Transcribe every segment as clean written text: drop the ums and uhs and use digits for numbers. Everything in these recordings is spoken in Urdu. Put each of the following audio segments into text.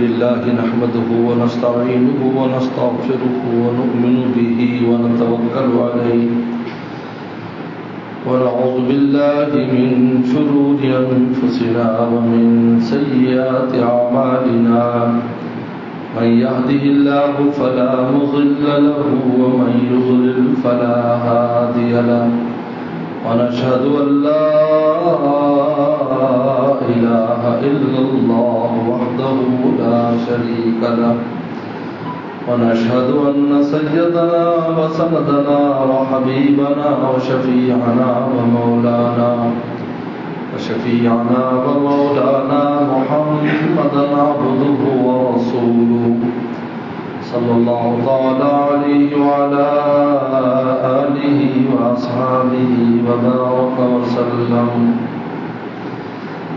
لله نحمده ونستعينه ونستغفره ونؤمن به ونتوكل عليه ونعوذ بالله من شرور أنفسنا ومن سيئات أعمالنا من يهده الله فلا مضل له ومن يضلل فلا هادي له ونشهد أن لا إله إلا الله وحده لا شريك له ونشهد أن سيدنا وسندنا وحبيبنا وشفيعنا ومولانا محمدا عبده ورسوله صلى الله تعالى عليه وعلى آله وأصحابه وبارك وسلم.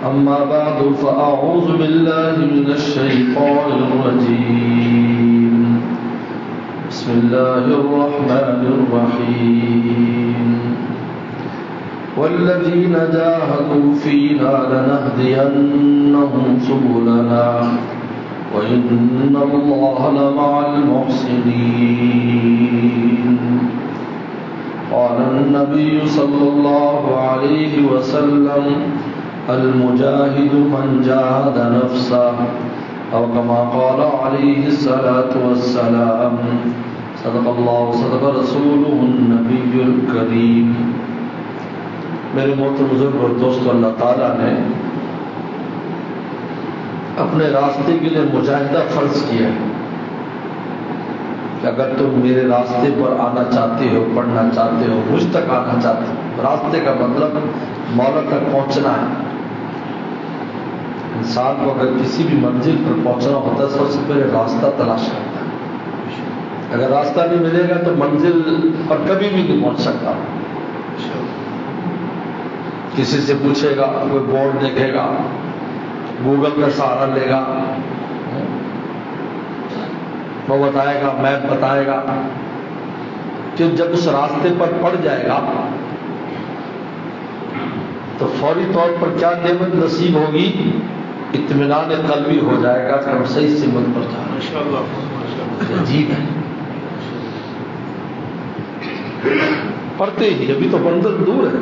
أما بعد فأعوذ بالله من الشيطان الرجيم. بسم الله الرحمن الرحيم. والذين جاهدوا فينا لنهدينهم سبلنا وإن الله لمع المحسنين. قال النبي صلى الله عليه وسلم المجاهد من جاهد نفسه أو كما قال عليه الصلاة والسلام. صدق الله صدق رسوله النبي الكريم. میرے محترم بزرگ اور دوستو، اللہ تعالیٰ نے اپنے راستے کے لیے مجاہدہ فرض کیا ہے کہ اگر تم میرے راستے پر آنا چاہتے ہو، پڑھنا چاہتے ہو، مجھ تک آنا چاہتے ہو. راستے کا مطلب مولا تک پہنچنا ہے. انسان کو اگر کسی بھی منزل پر پہنچنا ہوتا ہے سب سے پہلے راستہ تلاش کرتا ہے. اگر راستہ نہیں ملے گا تو منزل پر کبھی بھی نہیں پہنچ سکتا. کسی سے پوچھے گا، کوئی بورڈ دیکھے گا، گوگل کا سہارا لے گا، وہ بتائے گا، میپ بتائے گا. کہ جب اس راستے پر پڑ جائے گا تو فوری طور پر کیا نعمت نصیب ہوگی؟ اطمینان قلبی ہو جائے گا کہ ہم صحیح سمت پر جا رہے ہیں. عجیب ہے. پڑھتے ہی ابھی تو منزل دور ہے.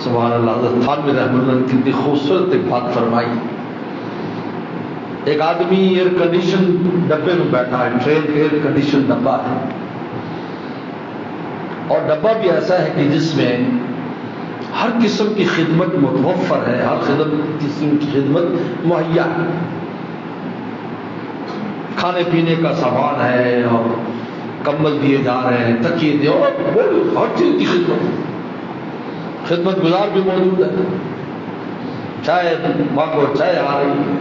سبحان اللہ. حضرت تھانوی رحمۃ اللہ نے کتنی خوبصورت ایک بات فرمائی. ایک آدمی ایئر کنڈیشن ڈبے میں بیٹھا ہے، ٹرین کے ایئر کنڈیشن ڈبہ ہے، اور ڈبہ بھی ایسا ہے کہ جس میں ہر قسم کی خدمت متوفر ہے، ہر قسم کی خدمت مہیا ہے. کھانے پینے کا سامان ہے اور کمبل دیے جا رہے ہیں، تکیے دیے، اور ہر چیز کی خدمت گزار بھی موجود ہے. چائے مانگو چائے آ رہی ہے،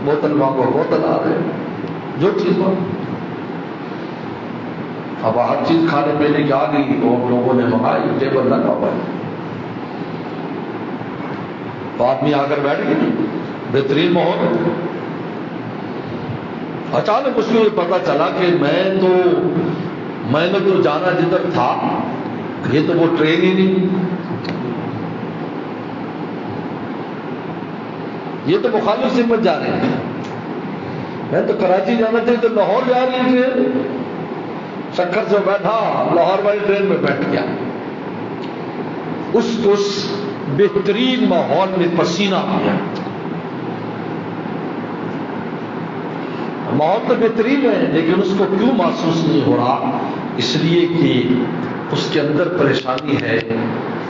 بوتل مانگو بوتل آ رہے ہیں، جو چیز مانگو. اب ہر چیز کھانے پینے کی آ گئی، وہ لوگوں نے منگائی، ٹیبل لگا ہوا ہے. تو آدمی آ کر بیٹھ گئے، بہترین ماحول. اچانک اس کو یہ پتا چلا کہ میں نے تو جانا جدھر تھا یہ تو وہ ٹرین ہی نہیں، یہ تو مخالف سمت جا رہے ہیں. میں تو کراچی جانا تھا، تو لاہور جا رہی ٹرین. شکر سے بیٹھا، لاہور والی ٹرین میں بیٹھ گیا. اس بہترین ماحول میں پسینہ آ گیا. ماحول تو بہترین ہے لیکن اس کو کیوں محسوس نہیں ہو رہا؟ اس لیے کہ اس کے اندر پریشانی ہے،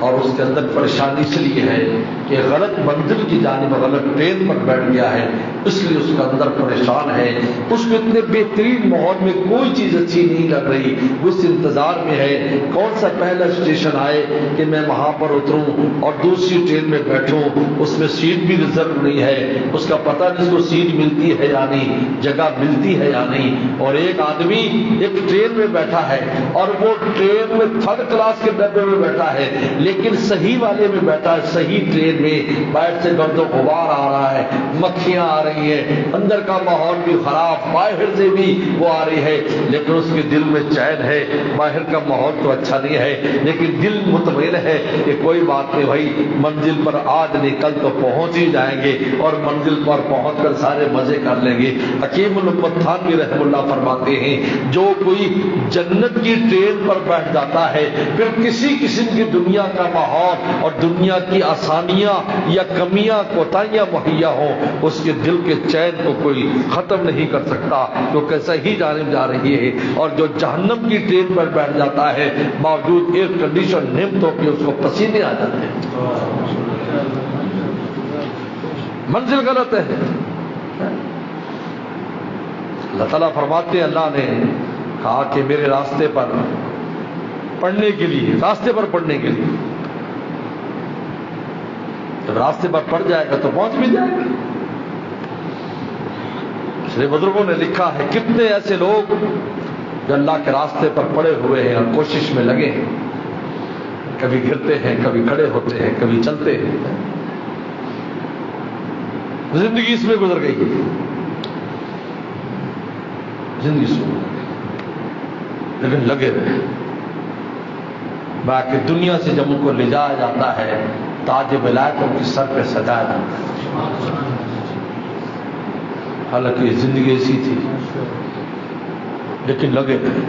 اور اس کے اندر پریشانی اس لیے ہے کہ غلط منزل کی جانب غلط ٹرین پر بیٹھ گیا ہے، اس لیے اس کا اندر پریشان ہے. اس کو اتنے بہترین ماحول میں کوئی چیز اچھی نہیں لگ رہی، وہ اس انتظار میں ہے کون سا پہلا اسٹیشن آئے کہ میں وہاں پر اتروں اور دوسری ٹرین میں بیٹھوں. اس میں سیٹ بھی ریزرو نہیں ہے، اس کا پتہ نہیں اس کو سیٹ ملتی ہے یا نہیں، جگہ ملتی ہے یا نہیں. اور ایک آدمی ایک ٹرین میں بیٹھا ہے اور وہ ٹرین میں تھرڈ کلاس کے ڈبے میں بیٹھا ہے لیکن صحیح والے میں بیٹھا ہے, صحیح ٹرین میں, بیٹھ سے گرد و غبار آ رہا ہے, مکھیاں آ رہی ہیں, اندر کا ماحول بھی خراب, باہر سے بھی وہ آ رہی ہے, لیکن اس کے دل میں چین ہے. باہر کا ماحول تو اچھا نہیں ہے لیکن دل مطمئن ہے کہ کوئی بات نہیں بھائی, منزل پر آج نہیں کل تو پہنچ ہی جائیں گے اور منزل پر پہنچ کر سارے مزے کر لیں گے. حکیم الامت تھانوی رحم اللہ فرماتے ہیں جو کوئی جنت کی ٹرین پر بیٹھ جاتا ہے پھر کسی قسم کی دنیا کا ماحول اور دنیا کی آسانیاں یا کمیاں کوتاہیاں مہیا ہوں, اس کے دل کے چین کو کوئی ختم نہیں کر سکتا کیونکہ صحیح جانب جا رہی ہے. اور جو جہنم کی ٹرین پر بیٹھ جاتا ہے باوجود ایئر کنڈیشن نعمتوں کے اس کو پسینے آ جاتے ہیں, منزل غلط ہے. اللہ تعالیٰ فرماتے ہیں اللہ نے کہا کہ میرے راستے پر پڑھنے کے لیے, راستے پر پڑھنے کے لیے, جب راستے پر پڑ جائے گا تو پہنچ بھی جائے گا. اس لیے بزرگوں نے لکھا ہے کتنے ایسے لوگ جو اللہ کے راستے پر پڑے ہوئے ہیں اور کوشش میں لگے ہیں, کبھی گرتے ہیں, کبھی کھڑے ہوتے ہیں, کبھی چلتے ہیں, زندگی اس میں گزر گئی ہے, زندگی اس میں لیکن لگے رہے. باقی دنیا سے جب ان کو لے جایا جاتا ہے تاج ولایت ان کی سر پہ سجایا جاتا ہے. حالانکہ زندگی ایسی تھی لیکن لگے رہے.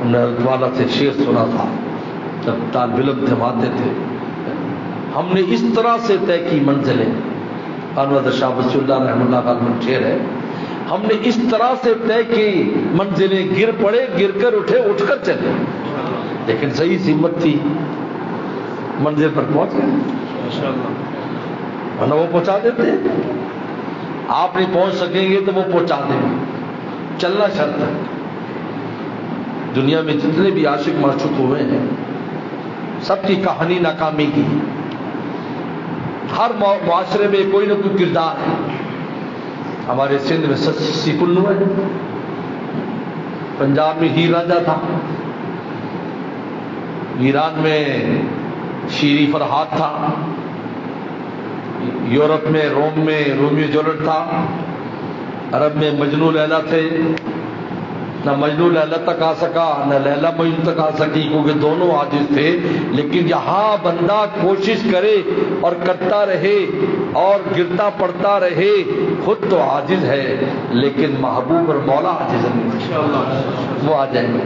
ہم نے حضرت والا سے شعر سنا تھا جب طالب علم جماتے تھے, ہم نے اس طرح سے طے کی منزلیں, انور شاہ وصی اللہ رحمہ اللہ کا شعر ہے, ہم نے اس طرح سے طے کی منزلیں, گر پڑے گر کر اٹھے اٹھ کر چلے, لیکن صحیح ہمت تھی منزل پر پہنچ گئے. ورنہ وہ پہنچا دیتے ہیں, آپ نہیں پہنچ سکیں گے تو وہ پہنچا دیں گے. چلنا شرط ہے. دنیا میں جتنے بھی عاشق معشوق ہوئے ہیں سب کی کہانی ناکامی کی. ہر معاشرے میں کوئی نہ کوئی کردار ہے. ہمارے سندھ میں سسی کلو ہے, پنجاب میں ہیر رانجھا تھا, ایران میں شیری فرہاد تھا, یورپ میں روم میں رومیو جولٹ تھا, عرب میں مجنو لیلا تھے. نہ مجنو لیلا تک آ سکا نہ لیلا مجنو تک آ سکی کیونکہ دونوں عاجز تھے. لیکن یہاں بندہ کوشش کرے اور کرتا رہے اور گرتا پڑتا رہے, خود تو عاجز ہے لیکن محبوب اور مولا عاجز نہیں, وہ آ جائیں گے.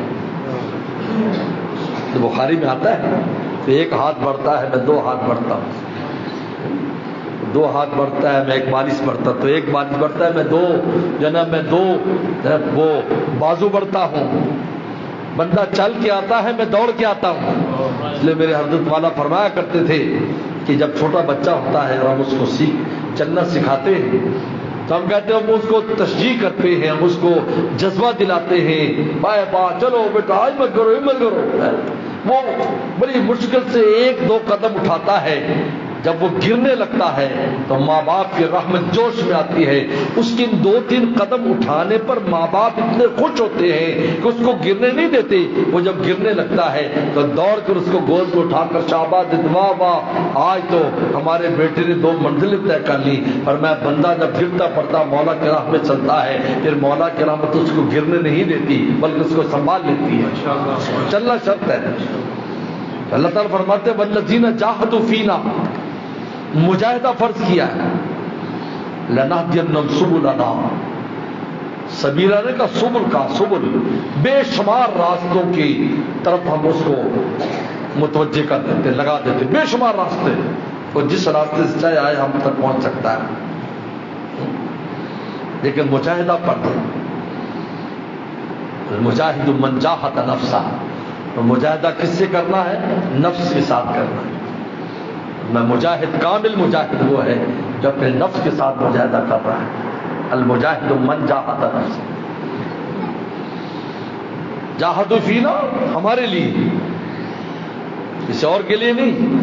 تو بخاری میں آتا ہے کہ ایک ہاتھ بڑھتا ہے میں دو ہاتھ بڑھتا ہوں, دو ہاتھ بڑھتا ہے میں ایک بالش بڑھتا, تو ایک بالش بڑھتا ہے میں دو جناب میں دو وہ بازو بڑھتا ہوں. بندہ چل کے آتا ہے میں دوڑ کے آتا ہوں. اس لیے میرے حضرت والا فرمایا کرتے تھے کہ جب چھوٹا بچہ ہوتا ہے اور ہم اس کو چلنا سکھاتے ہیں تو ہم کہتے ہیں ہم اس کو تشجیع کرتے ہیں, ہم اس کو جذبہ دلاتے ہیں, بائے با چلو بیٹا آج مت کرو مت کرو. وہ بڑی مشکل سے ایک دو قدم اٹھاتا ہے, جب وہ گرنے لگتا ہے تو ماں باپ کی رحمت جوش میں آتی ہے. اس کے دو تین قدم اٹھانے پر ماں باپ اتنے خوش ہوتے ہیں کہ اس کو گرنے نہیں دیتے. وہ جب گرنے لگتا ہے تو دوڑ کر اس کو گود میں اٹھا کر شاباش واہ واہ آج تو ہمارے بیٹے نے 2 منزلیں طے کر لی. اور میں بندہ جب گرتا پڑتا مولا کی راہ میں چلتا ہے پھر مولا کی رحمت اس کو گرنے نہیں دیتی بلکہ اس کو سنبھال لیتی ہے. چلنا شرط ہے. اللہ تعالیٰ فرماتے ہیں والذین جاہدوا فینا, مجاہدہ فرض کیا ہے. لنہدینہم سبلنا, سبیلا نے کا سبل کا سبل, بے شمار راستوں کی طرف ہم اس کو متوجہ کر دیتے, لگا دیتے, بے شمار راستے, اور جس راستے سے چاہے آئے ہم تک پہنچ سکتا ہے. لیکن مجاہدہ فرض ہے. المجاہد من جاہد نفسہ, مجاہدہ کس سے کرنا ہے؟ نفس کے ساتھ کرنا ہے. میں مجاہد کامل مجاہد وہ ہے جو اپنے نفس کے ساتھ مجاہدہ کر رہا ہے. المجاہد من جاہد نفسہ. جاہدوا فینا ہمارے لیے, کسی اور کے لیے نہیں.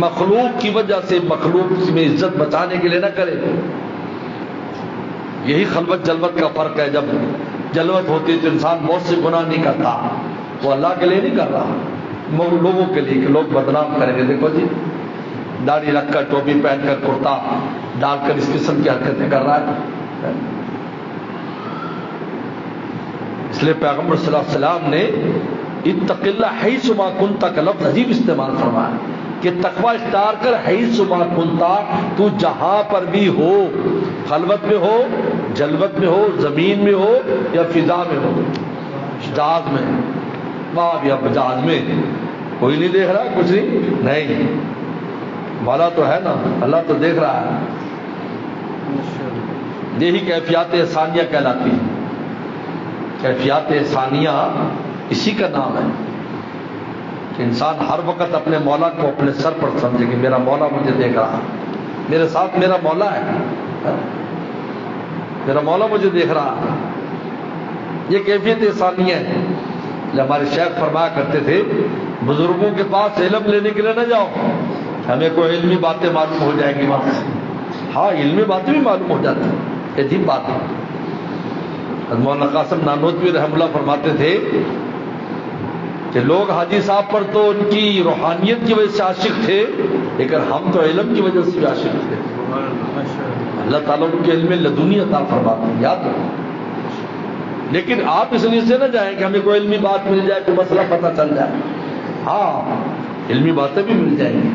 مخلوق کی وجہ سے مخلوق میں عزت بچانے کے لیے نہ کرے. یہی خلوت جلوت کا فرق ہے. جب جلوت ہوتی ہے تو انسان بہت سے گناہ نہیں کرتا, وہ اللہ کے لیے نہیں کر رہا، لوگوں کے لیے کہ لوگ بدنام کریں گے، دیکھو جی داڑھی رکھ کر ٹوپی پہن کر کرتا ڈال کر اس قسم کی حرکتیں کر رہا ہے۔ اس لیے پیغمبر صلی اللہ علیہ وسلم نے اتق اللہ حیث ما کنت کا لفظ عجیب استعمال فرمایا کہ تقوی اختیار کر حیث ما کنت، تو جہاں پر بھی ہو، خلوت میں ہو، جلوت میں ہو، زمین میں ہو یا فضا میں ہو، جہاز میں، وہاں بھی اب جہاز میں کوئی نہیں دیکھ رہا، کچھ نہیں، مولا تو ہے نا، اللہ تو دیکھ رہا ہے۔ یہی کیفیات ثانیہ کہلاتی ہے۔ کیفیات ثانیہ اسی کا نام ہے کہ انسان ہر وقت اپنے مولا کو اپنے سر پر سمجھے کہ میرا مولا مجھے دیکھ رہا ہے، میرے ساتھ میرا مولا ہے، میرا مولا مجھے دیکھ رہا ہے۔ یہ کیفیت ثانیہ ہے۔ ہمارے شیخ فرمایا کرتے تھے بزرگوں کے پاس علم لینے کے لیے نہ جاؤ، ہمیں کوئی علمی باتیں معلوم ہو جائیں گی وہاں سے۔ ہاں علمی باتیں بھی معلوم ہو جاتی ہیں، عجیب بات ہے۔ مولانا قاسم نانوتوی رحمہ اللہ فرماتے تھے کہ لوگ حاجی صاحب پر تو ان کی روحانیت کی وجہ سے عاشق تھے، لیکن ہم تو علم کی وجہ سے بھی عاشق تھے۔ اللہ تعالیٰ ان کے علم لدنی عطا فرماتے ہیں، یاد رکھو۔ لیکن آپ اس لیے سے نہ جائیں کہ ہمیں کوئی علمی بات مل جائے، کوئی مسئلہ پتہ چل جائے۔ ہاں علمی باتیں بھی مل جائیں گی،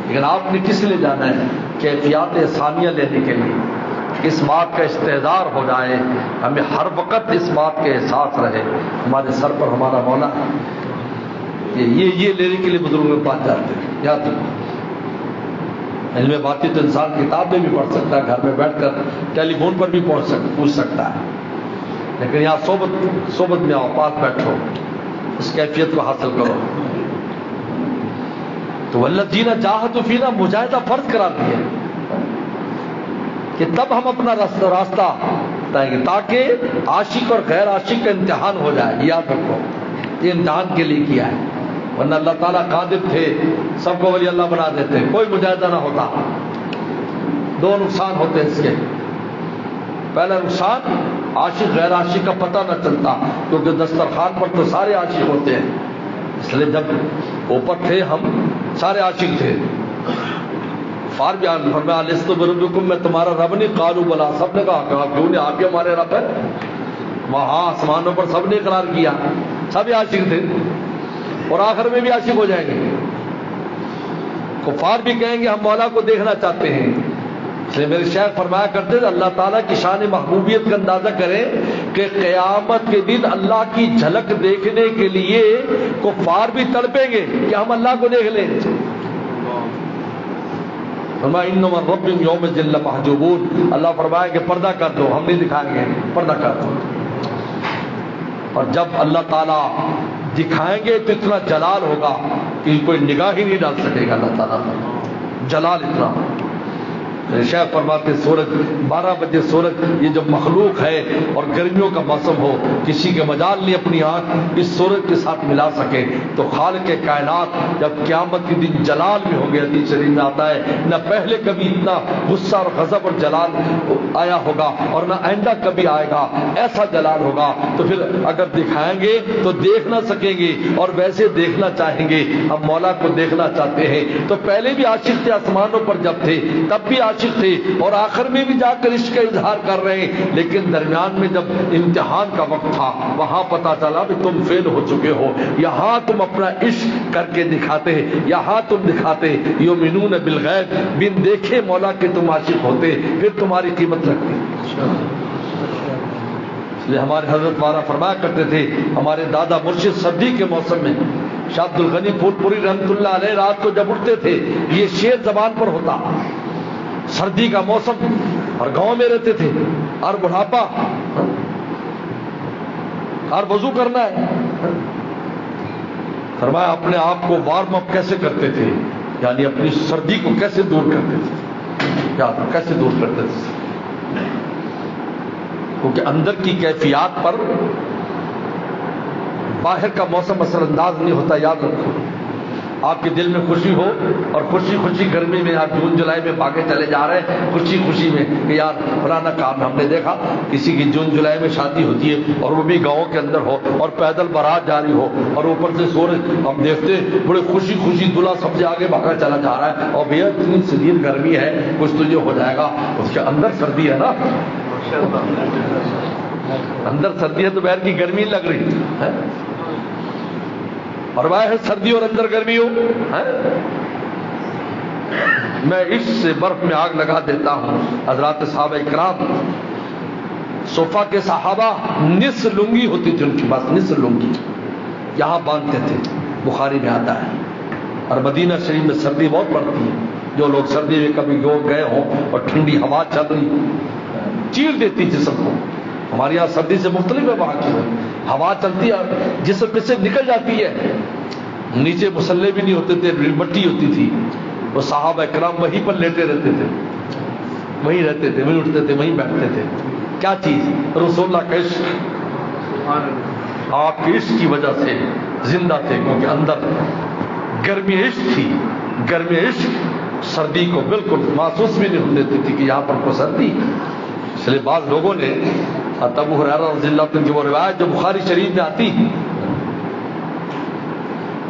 لیکن آپ نے کس لیے جانا ہے؟ کیفیات ثانیہ لینے کے لیے، اس بات کا استحضار ہو جائے، ہمیں ہر وقت اس بات کے احساس رہے ہمارے سر پر ہمارا مولا ہے۔ یہ لینے کے لیے بزرگوں کے پاس جاتے ہیں، یاد رکھو۔ علم باطن تو انسان کتاب میں بھی پڑھ سکتا ہے، گھر میں بیٹھ کر ٹیلی فون پر بھی پوچھ سکتا ہے، لیکن یہاں صحبت میں آؤ، پاس بیٹھو، اس کیفیت کو حاصل کرو۔ تو والذین جاہدوا فینا مجاہدہ فرض قرار دیا کہ تب ہم اپنا راستہ بتائیں گے، تاکہ عاشق اور غیر عاشق کا امتحان ہو جائے۔ یاد رکھو یہ امتحان کے لیے کیا ہے، ورنہ اللہ تعالیٰ قادر تھے سب کو ولی اللہ بنا دیتے، کوئی مجاہدہ نہ ہوتا۔ دو نقصان ہوتے ہیں اس کے۔ پہلا نقصان عاشق غیر عاشق کا پتہ نہ چلتا، کیونکہ دسترخوان پر تو سارے عاشق ہوتے ہیں، اس لیے جب اوپر تھے ہم سارے عاشق تھے۔ فار بیان فرمایا لست بربکم، میں تمہارا رب نہیں، قالوا بلا، سب نے کہا کیوں نہیں، آپ ہی ہمارے رب ہیں۔ وہاں آسمانوں پر سب نے اقرار کیا، سب عاشق تھے، اور آخر میں بھی عاشق ہو جائیں گے۔ کفار بھی کہیں گے ہم مولا کو دیکھنا چاہتے ہیں۔ اس لیے میرے شیخ فرمایا کرتے تھے اللہ تعالیٰ کی شان محبوبیت کا اندازہ کریں کہ قیامت کے دن اللہ کی جھلک دیکھنے کے لیے کفار بھی تڑپیں گے کہ ہم اللہ کو دیکھ لیں۔ فرمایا انما رب یوم الذل محجوبون، اللہ فرمایا کہ پردہ کر دو، ہم نہیں دکھائیں گے، پردہ کر دو۔ اور جب اللہ تعالیٰ دکھائیں گے تو اتنا جلال ہوگا کہ کوئی نگاہ ہی نہیں ڈال سکے گا، اللہ تعالیٰ جلال اتنا۔ شیخ فرماتے سورج 12 بجے سورج، یہ جب مخلوق ہے اور گرمیوں کا موسم ہو، کسی کے مجال نہیں اپنی آنکھ اس سورج کے ساتھ ملا سکے، تو خالق کائنات جب قیامت کے دن جلال میں ہوں گے، حدیث شریف میں آتا ہے نہ پہلے کبھی اتنا غصہ اور غضب اور جلال آیا ہوگا اور نہ آئندہ کبھی آئے گا، ایسا جلال ہوگا۔ تو پھر اگر دکھائیں گے تو دیکھ نہ سکیں گے، اور ویسے دیکھنا چاہیں گے، ہم مولا کو دیکھنا چاہتے ہیں۔ تو پہلے بھی عاشق تھے آسمانوں پر جب تھے، تب بھی عاشق تھے، اور آخر میں بھی جا کر عشق کا اظہار کر رہے ہیں، لیکن درمیان میں جب امتحان کا وقت تھا وہاں پتا چلا کہ تم فیل ہو چکے ہو۔ یہاں تم اپنا عشق کر کے دکھاتے، یہاں تم دکھاتے یؤمنون بالغیب، بن دیکھے مولا کے تم عاشق ہوتے، پھر تمہاری قیمت رکھتی۔ اس لیے ہمارے حضرت والا فرمایا کرتے تھے، ہمارے دادا مرشد سردی کے موسم میں شاہ عبد الغنی پھول پوری رحمۃ اللہ علیہ رات کو جب اٹھتے تھے یہ شعر زبان پر ہوتا، سردی کا موسم اور گاؤں میں رہتے تھے، اور بڑھاپا اور وضو کرنا ہے، فرمایا اپنے آپ کو وارم اپ کیسے کرتے تھے، یعنی اپنی سردی کو کیسے دور کرتے تھے، یا کیسے دور کرتے تھے، کیونکہ اندر کی کیفیات پر باہر کا موسم اثر انداز نہیں ہوتا۔ یاد رکھو آپ کے دل میں خوشی ہو اور خوشی خوشی گرمی میں آپ جون جولائی میں بھاگے چلے جا رہے ہیں خوشی خوشی میں کہ یار فلانا کام ہم نے دیکھا کسی کی جون جولائی میں شادی ہوتی ہے اور وہ بھی گاؤں کے اندر ہو اور پیدل بارات جاری ہو اور اوپر سے سورج ہم دیکھتے بڑے خوشی خوشی دلہا سب سے آگے بھاگا چلا جا رہا ہے اور بھیا اتنی شدید گرمی ہے کچھ تو یہ ہو جائے گا اس کے اندر سردی ہے نا اندر سردی ہے تو باہر کی گرمی لگ رہی ہے اور وہ ہے سردی اور اندر گرمی ہو میں اس سے برف میں آگ لگا دیتا ہوں. حضرات صحابہ کرام صفا کے صحابہ نصف لنگی ہوتی تھی ان کے پاس نصف لنگی یہاں باندھتے تھے بخاری میں آتا ہے. اور مدینہ شریف میں سردی بہت پڑتی ہے جو لوگ سردی میں کبھی گئے ہوں اور ٹھنڈی ہوا چل رہی چیر دیتی جسم کو. ہمارے یہاں سردی سے مختلف ہے وہاں کی ہوا چلتی ہے جسم میں سے نکل جاتی ہے. نیچے مسلے بھی نہیں ہوتے تھے مٹی ہوتی تھی وہ صحابہ کرام وہیں پر لیٹے رہتے تھے وہیں رہتے تھے وہیں اٹھتے تھے وہیں بیٹھتے تھے. کیا چیز رسول اللہ کا عشق آپ کے عشق کی وجہ سے زندہ تھے کیونکہ اندر گرمی عشق تھی. گرمی عشق سردی کو بالکل محسوس بھی نہیں ہونے دیتی تھی کہ یہاں پر کوئی سردی. اس لیے بعض لوگوں نے ابو ہریرہ رضی اللہ عنہ کی وہ روایت جو بخاری شریف میں آتی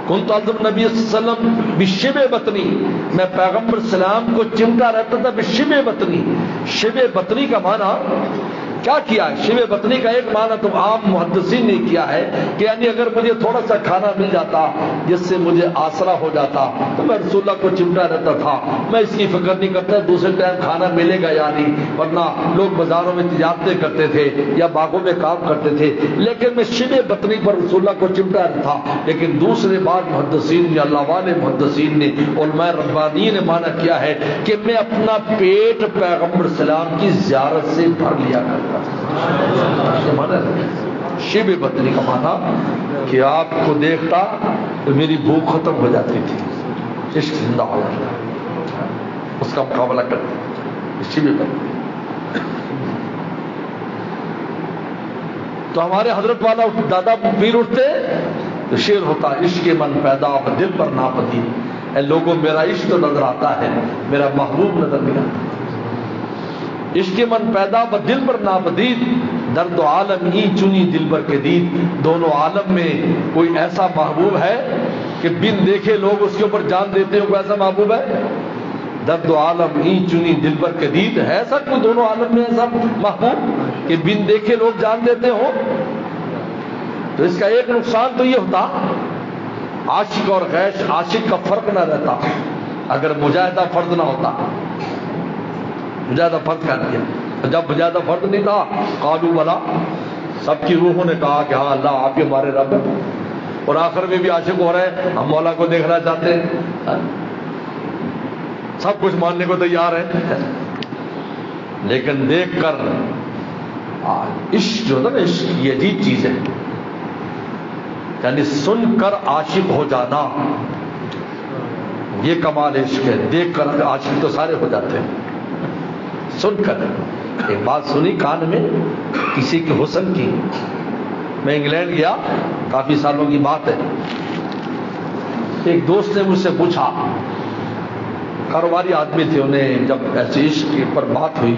کنت اعظم نبی صلی اللہ علیہ وسلم بشب بطنی میں پیغمبر السلام کو چمٹا رہتا تھا بشب بطنی. شب بطنی کا معنی کیا کیا ہے؟ شب بطنی کا ایک معنی تو عام محدثین نے کیا ہے کہ یعنی اگر مجھے تھوڑا سا کھانا مل جاتا جس سے مجھے آسرا ہو جاتا تو میں رسول اللہ کو چمٹا رہتا تھا. میں اس کی فکر نہیں کرتا دوسرے ٹائم کھانا ملے گا یا نہیں ورنہ لوگ بازاروں میں تجارتیں کرتے تھے یا باغوں میں کام کرتے تھے لیکن میں شب بطنی پر رسول اللہ کو چمٹا رہتا تھا. لیکن دوسرے بعد محدثین نے اللہ والے محدثین نے علماء ربانی نے معنی کیا ہے کہ میں اپنا پیٹ پیغمبر السلام کی زیارت سے بھر لیا کرتا. شب بطنی کا معنی کہ آپ کو دیکھتا تو میری بھوک ختم ہو جاتی تھی عشق زندہ ہو جاتا اس کا مقابلہ کرتے شب بطنی. تو ہمارے حضرت والا دادا پیر اٹھتے تو شعر ہوتا عشق من پیدا ہو دل پر ناپدید. اے لوگوں میرا عشق تو نظر آتا ہے میرا محبوب نظر نہیں آتا. عشق من پیدا و دل پر ناپدید درد و عالم ہی چنی دل بر کے دید. دونوں عالم میں کوئی ایسا محبوب ہے کہ بن دیکھے لوگ اس کے اوپر جان دیتے ہیں کوئی ایسا محبوب ہے؟ درد و عالم ہی چنی دل بر کے دید ہے ایسا کوئی دونوں عالم میں ایسا محبوب کہ بن دیکھے لوگ جان دیتے ہو؟ تو اس کا ایک نقصان تو یہ ہوتا عاشق اور غیر عاشق کا فرق نہ رہتا اگر مجاہدہ فرض نہ ہوتا. مجاہدہ فرض کر دیا جب مجاہدہ فرض نہیں تھا قالوا بلا سب کی روحوں نے کہا کہ ہاں اللہ آپ کے ہمارے رب ہیں اور آخر میں بھی عاشق ہو رہے ہیں ہم مولا کو دیکھنا چاہتے ہیں سب کچھ ماننے کو تیار ہے لیکن دیکھ کر عشق جو ہے نا عشق یہ عجیب چیز ہے یعنی سن کر عاشق ہو جانا یہ کمال عشق ہے. دیکھ کر عاشق تو سارے ہو جاتے ہیں سن کر. ایک بات سنی کان میں کسی کے حسن کی میں انگلینڈ گیا کافی سالوں کی بات ہے. ایک دوست نے مجھ سے پوچھا کاروباری آدمی تھے انہیں جب ایسے عشق پر بات ہوئی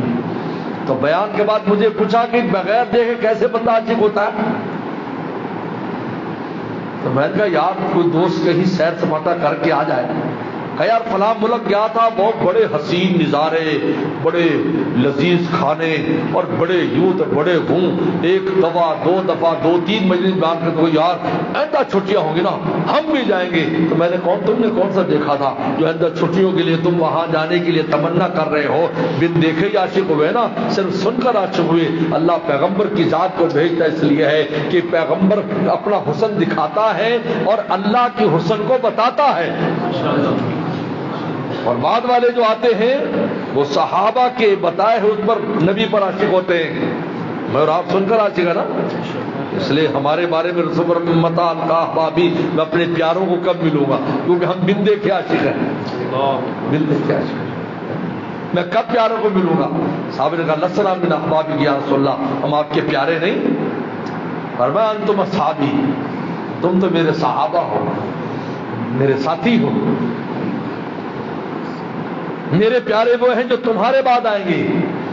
تو بیان کے بعد مجھے پوچھا کہ بغیر دیکھے کیسے بندہ عاشق ہوتا ہے. تو میں نے کہا یار کوئی دوست کہیں سیر سپاٹا کر کے آ جائے کہ یار فلاں ملک گیا تھا بہت بڑے حسین نظارے بڑے لذیذ کھانے اور بڑے یوت بڑے ہوں ایک دفعہ دو دفعہ دو تین مجلس بیان کرتے ہو یار ایسا چھٹیاں ہوں گی نا ہم بھی جائیں گے. تو میں نے تم نے کون سا دیکھا تھا جو ایسا چھٹیوں کے لیے تم وہاں جانے کے لیے تمنا کر رہے ہو بن دیکھے ہی عاشق ہوئے نا صرف سن کر عاشق ہوئے. اللہ پیغمبر کی ذات کو بھیجتا اس لیے ہے کہ پیغمبر اپنا حسن دکھاتا ہے اور اللہ کی حسن کو بتاتا ہے. اور بعد والے جو آتے ہیں وہ صحابہ کے بتائے ہوئے پر نبی پر عاشق ہوتے ہیں. میں اور آپ سن کر عاشق ہے نا اس لیے ہمارے بارے میں رسول متا القابی میں اپنے پیاروں کو کب ملوں گا کیونکہ ہم بن دیکھے عاشق ہیں بن دیکھے عاشق ہیں. میں کب پیاروں کو ملوں گا؟ صحابہ نے کہا لسنا من احبابی یا رسول اللہ ہم آپ کے پیارے نہیں. فرمایا انتم اصحابی تم تو میرے صحابہ ہو. میرے ساتھی ہو، میرے پیارے وہ ہیں جو تمہارے بعد آئیں گے،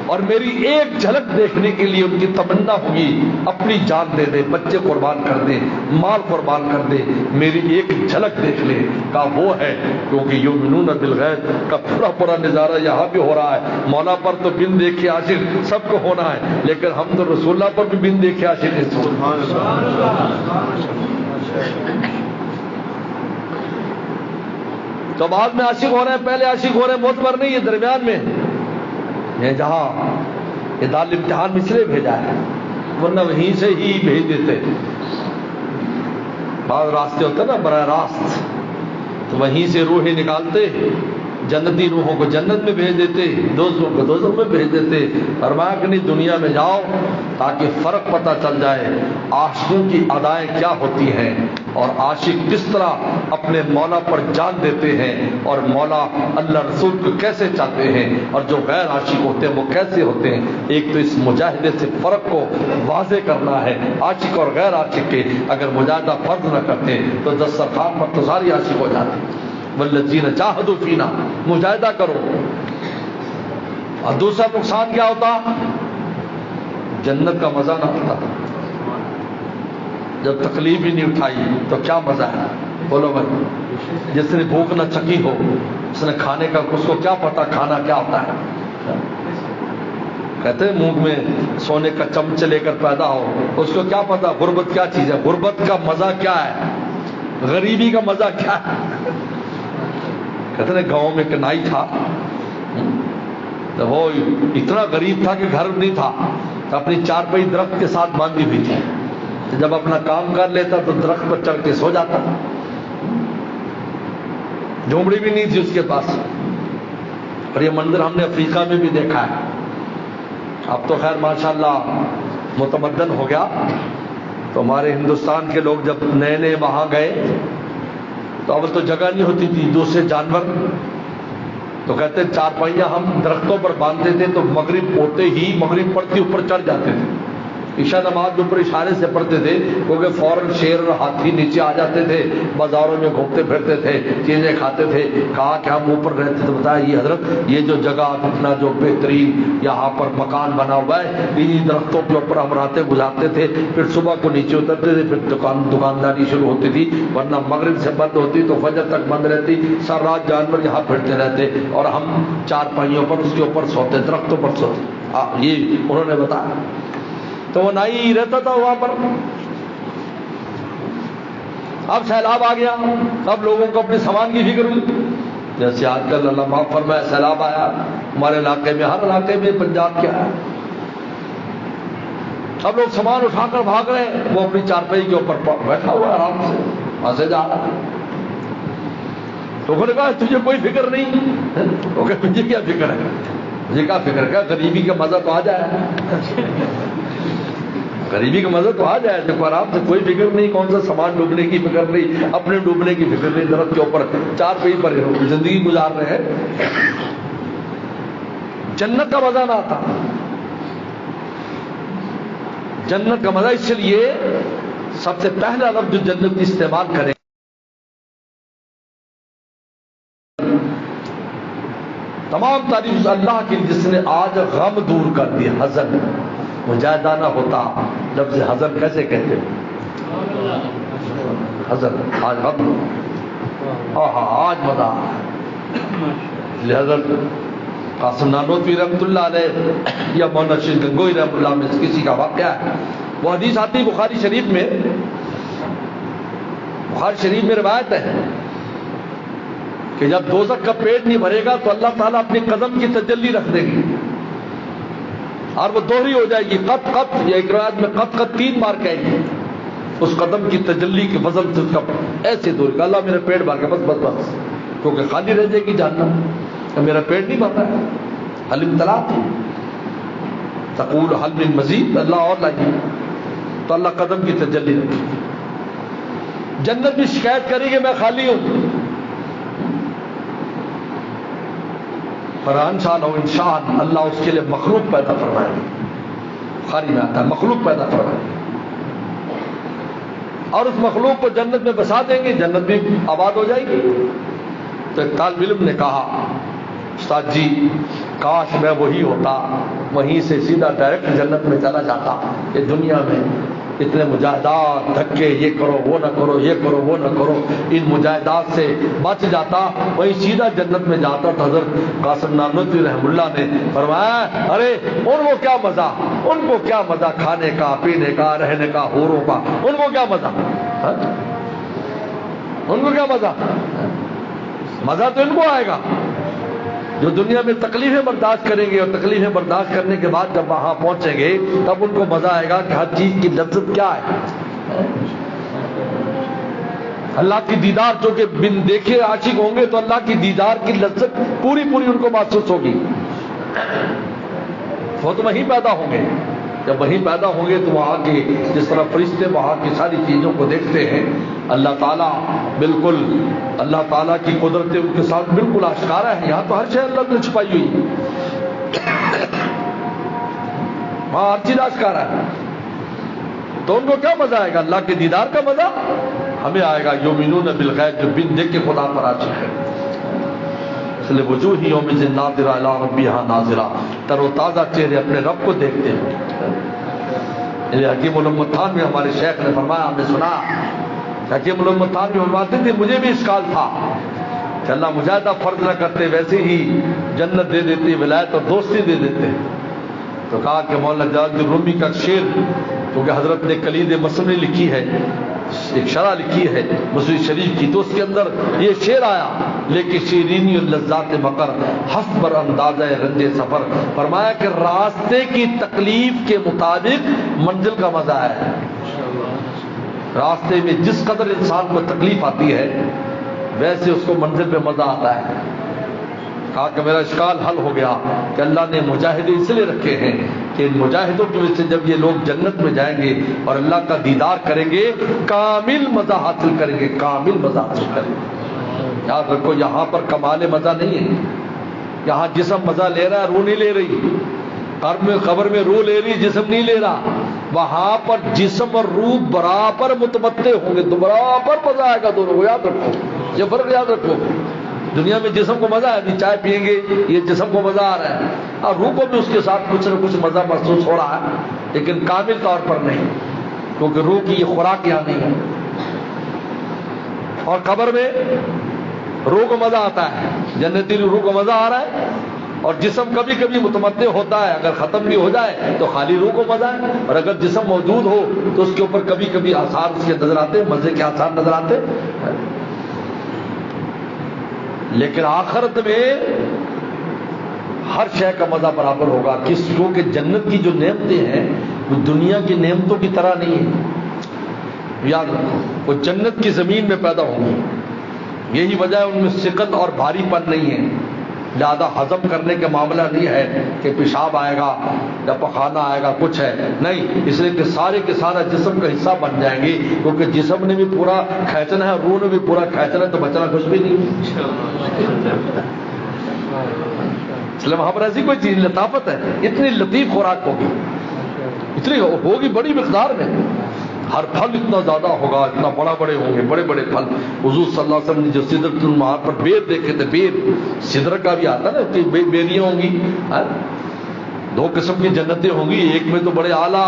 اور میری ایک جھلک دیکھنے کے لیے ان کی تمنا ہوگی اپنی جان دے دے، بچے قربان کر دے، مال قربان کر دے، میری ایک جھلک دیکھ لے۔ کہا وہ ہے، کیونکہ یؤمنون بالغیب کا پورا پورا نظارہ یہاں بھی ہو رہا ہے۔ مولا پر تو بن دیکھے عاشق سب کو ہونا ہے، لیکن ہم تو رسول اللہ پر بھی بن دیکھے عاشق ہیں۔ سبحان اللہ۔ تو بعد میں عاشق ہو رہے ہیں، پہلے عاشق ہو رہے ہیں، معتبر نہیں ہے، درمیان میں یہ جہاں یہ دار امتحان میں اس لیے بھیجا ہے، ورنہ وہیں سے ہی بھیج دیتے۔ بعض راستے ہوتے ہیں نا براہ راست، تو وہیں سے روحیں نکالتے، جنتی روحوں کو جنت میں بھیج دیتے، دوزخوں کو دوزخ میں بھیج دیتے۔ فرمایا کہ نہیں، دنیا میں جاؤ تاکہ فرق پتہ چل جائے عاشقوں کی ادائیں کیا ہوتی ہیں، اور عاشق کس طرح اپنے مولا پر جان دیتے ہیں، اور مولا اللہ رسول کو کیسے چاہتے ہیں، اور جو غیر عاشق ہوتے ہیں وہ کیسے ہوتے ہیں۔ ایک تو اس مجاہدے سے فرق کو واضح کرنا ہے، عاشق اور غیر عاشق کے۔ اگر مجاہدہ فرض نہ کرتے تو دسترخوان پر تو ساری عاشق ہو جاتے۔ والذین جاہدوا فینا، مجاہدہ کرو۔ اور دوسرا نقصان کیا ہوتا؟ جنت کا مزہ نہ ہوتا۔ جب تکلیف ہی نہیں اٹھائی تو کیا مزہ ہے؟ بولو بھائی، جس نے بھوک نہ چکی ہو، اس نے کھانے کا، اس کو کیا پتا کھانا کیا ہوتا ہے؟ کہتے ہیں منہ میں سونے کا چمچ لے کر پیدا ہو، اس کو کیا پتا غربت کیا چیز ہے، غربت کا مزہ کیا ہے، غریبی کا مزہ کیا ہے۔ کہتے ہیں گاؤں میں ایک نائی تھا، تو وہ اتنا غریب تھا کہ گھر نہیں تھا، تو اپنی چارپائی درخت کے ساتھ باندھی ہوئی تھی، تو جب اپنا کام کر لیتا تو درخت پر چڑھ کے سو جاتا، جھونپڑی بھی نہیں تھی اس کے پاس۔ اور یہ منظر ہم نے افریقہ میں بھی دیکھا ہے۔ اب تو خیر ماشاءاللہ متمدن ہو گیا، تو ہمارے ہندوستان کے لوگ جب نئے نئے وہاں گئے تو اب تو جگہ نہیں ہوتی تھی، دوسرے جانور، تو کہتے ہیں چارپائیاں ہم درختوں پر باندھتے تھے، تو مغرب ہوتے ہی، مغرب پڑتی اوپر چڑھ جاتے تھے، عشاء نماز کے اوپر اشارے سے پڑھتے تھے، کیونکہ فوراً شیر اور ہاتھی نیچے آ جاتے تھے، بازاروں میں گھومتے پھرتے تھے، چیزیں کھاتے تھے۔ کہا کہ ہم اوپر رہتے تو بتایا یہ حضرت، یہ جو جگہ اپنا جو بہترین یہاں پر مکان بنا ہوا ہے، انہیں درختوں کے اوپر ہم راتیں گزارتے تھے، پھر صبح کو نیچے اترتے تھے، پھر دکانداری شروع ہوتی تھی، ورنہ مغرب سے بند ہوتی تو فجر تک بند رہتی، سر رات جانور یہاں پھرتے رہتے، اور ہم چار پہیوں پر اس کے اوپر سوتے، درختوں پر سوتے۔ یہ انہوں نے بتایا۔ تو وہ نائی رہتا تھا وہاں پر۔ اب سیلاب آ گیا، اب لوگوں کو اپنے سامان کی فکر ہوئی، جیسے آج کل اللہ معاف فرمائے سیلاب آیا ہمارے علاقے میں، ہر علاقے میں، پنجاب کیا ہے، اب لوگ سامان اٹھا کر بھاگ رہے ہیں، وہ اپنی چارپائی کے اوپر بیٹھا ہوا ہے آرام سے، وہاں سے جا رہا ہے۔ لوگوں نے کہا تجھے کوئی فکر نہیں؟ وہ کہ مجھے کیا فکر ہے؟ مجھے کیا فکر، کیا غریبی کا مزہ تو آ جائے، غریبی کا مزہ تو آ جائے، دیکھو آرام سے، کوئی فکر نہیں، کون سا سامان ڈوبنے کی فکر نہیں، اپنے ڈوبنے کی فکر نہیں، درخت کے اوپر چار پہی پر زندگی گزار رہے ہیں۔ جنت کا مزہ نہ آتا، جنت کا مزہ اس لیے سب سے پہلا لفظ جو جنت استعمال کریں تمام تعریف اللہ کی، جس نے آج غم دور کر دیا، حزن، مجاہدہ نہ ہوتا، لفظ حزن کیسے کہتے ہیں؟ حزن، آج غم، آج مزہ۔ لہذا قاسم نانوتوی رحمۃ اللہ علیہ یا مولانا شیر گنگوئی رحمۃ اللہ میں کسی کا واقعہ ہے، وہ حدیث آتی بخاری شریف میں، بخاری شریف میں روایت ہے کہ جب دوزخ کا پیٹ نہیں بھرے گا تو اللہ تعالیٰ اپنے قدم کی تجلی رکھ دے گی، اور وہ دوہری ہو جائے گی، قط قط، یا ایک روایت میں قط قط 3 بار کہے گی، اس قدم کی تجلی کے وزن سے اس کا ایسے دوری کہ اللہ میرا پیٹ بھر گیا، بس بس بس، کیونکہ خالی رہ جائے گی جہنم، میرا پیٹ نہیں بھرتا ہے، حل امتلاء تقول حل من مزید، اللہ اور لائیے، تو اللہ قدم کی تجلی رکھے۔ جنت بھی شکایت کرے کہ میں خالی ہوں، پر انشاءاللہ انشاءاللہ اللہ اس کے لیے مخلوق پیدا فرمائے، بخاری میں آتا ہے مخلوق پیدا فرمائے، اور اس مخلوق کو جنت میں بسا دیں گے، جنت بھی آباد ہو جائے گی۔ تو ایک طالب علم نے کہا استاد جی کاش میں وہی ہوتا، وہیں سے سیدھا ڈائریکٹ جنت میں چلا جاتا، یہ دنیا میں اتنے مجاہدات دھکے، یہ کرو وہ نہ کرو، یہ کرو وہ نہ کرو، ان مجاہدات سے بچ جاتا، وہیں سیدھا جنت میں جاتا۔ تو حضرت قاسم نانوتوی رحم اللہ نے فرمایا ارے ان کو کیا مزہ، ان کو کیا مزہ کھانے کا، پینے کا، رہنے کا، حوروں کا، ان کو کیا مزہ، ان کو کیا مزہ، مزہ تو ان کو آئے گا جو دنیا میں تکلیفیں برداشت کریں گے، اور تکلیفیں برداشت کرنے کے بعد جب وہاں پہنچیں گے تب ان کو مزہ آئے گا کہ ہر چیز کی لذت کیا ہے، اللہ کی دیدار۔ جو کہ بن دیکھے عاشق ہوں گے تو اللہ کی دیدار کی لذت پوری پوری ان کو محسوس ہوگی۔ وہ تو وہیں پیدا ہوں گے، جب وہیں پیدا ہوں گے تو وہاں کے جس طرح فرشتے وہاں کی ساری چیزوں کو دیکھتے ہیں، اللہ تعالیٰ بالکل، اللہ تعالیٰ کی قدرتیں ان کے ساتھ بالکل آشکارا ہے۔ یہاں تو ہر شے اللہ نے چھپائی ہوئی، وہاں ہر چیز آشکارا ہے، تو ان کو کیا مزہ آئے گا؟ اللہ کے دیدار کا مزہ ہمیں آئے گا۔ یؤمنون بالغیب، جو بن دیکھ کے خدا پر عاشق ہے۔ اس لیے وجوہ یوم ناظرہ الی ربہا ناظرہ، تر و تازہ چہرے اپنے رب کو دیکھتے ہیں۔ حکیم علوم تھانوی ہمارے شیخ نے فرمایا، ہم نے سنا حکیم علوم تھانوی فرماتے تھے مجھے بھی اشکال تھا کہ اللہ مجاہدہ فرض نہ کرتے ویسے ہی جنت دے دیتے، ولایت اور دوستی دے دیتے۔ تو کہا کہ مولانا جلال الدین رومی کا شعر، کیونکہ حضرت نے کلید مسلم لکھی ہے، ایک شرح لکھی ہے مسلم شریف کی، تو اس کے اندر یہ شعر آیا، لیکن شیرینی اللذات مقر حسب بر اندازہ رنج سفر۔ فرمایا کہ راستے کی تکلیف کے مطابق منزل کا مزہ ہے۔ راستے میں جس قدر انسان کو تکلیف آتی ہے ویسے اس کو منزل پہ مزہ آتا ہے۔ کہا کہ میرا اشکال حل ہو گیا کہ اللہ نے مجاہدے اس لیے رکھے ہیں کہ ان مجاہدوں کی وجہ سے جب یہ لوگ جنت میں جائیں گے اور اللہ کا دیدار کریں گے، کامل مزہ حاصل کریں گے، کامل مزہ حاصل کریں گے۔ یاد رکھو یہاں پر کمال مزہ نہیں ہے، یہاں جسم مزہ لے رہا ہے، روح نہیں لے رہی۔ قبر میں روح لے رہی، جسم نہیں لے رہا۔ وہاں پر جسم اور روح برابر متمتع ہوں گے، تو برابر مزہ آئے گا دونوں کو، یاد رکھو یہ فرق، یاد رکھو۔ دنیا میں جسم کو مزہ ہے، چائے پئیں گے یہ جسم کو مزہ آ رہا ہے، اور روح کو بھی اس کے ساتھ کچھ نہ کچھ مزہ محسوس ہو رہا ہے، لیکن کامل طور پر نہیں، کیونکہ روح کی یہ خوراک یہاں نہیں ہے۔ اور قبر میں روح کو مزہ آتا ہے، جنتی روح کو مزہ آ رہا ہے، اور جسم کبھی کبھی متمتع ہوتا ہے، اگر ختم بھی ہو جائے تو خالی روح کو مزہ ہے، اور اگر جسم موجود ہو تو اس کے اوپر کبھی کبھی آثار اس کے نظر آتے، مزے کے آثار نظر آتے۔ لیکن آخرت میں ہر شے کا مزہ برابر ہوگا، کیونکہ جنت کی جو نعمتیں ہیں وہ دنیا کی نعمتوں کی طرح نہیں ہے۔ یاد رکھو وہ جنت کی زمین میں پیدا ہوں گی، یہی وجہ ہے ان میں ثقل اور بھاری پن نہیں ہے، زیادہ ہضم کرنے کا معاملہ نہیں ہے کہ پیشاب آئے گا یا پخانہ آئے گا، کچھ ہے نہیں، اس لیے کہ سارے کے سارا جسم کا حصہ بن جائیں گے، کیونکہ جسم نے بھی پورا کھینچنا ہے، روح نے بھی پورا کھینچنا ہے، تو بچنا کچھ بھی نہیں۔ اس لیے وہاں پر ایسی کوئی چیز لطافت ہے، اتنی لطیف خوراک ہوگی، اتنی ہوگی بڑی مقدار میں، ہر پھل اتنا زیادہ ہوگا، اتنا بڑا بڑے ہوں گے، بڑے بڑے پھل۔ حضور صلی اللہ علیہ وسلم نے جو سدرۃ المنتہا پر بیر دیکھے تھے، بیر سدر کا بھی آتا نا، بیریاں ہوں گی، دو قسم کی جنتیں ہوں گی، ایک میں تو بڑے اعلیٰ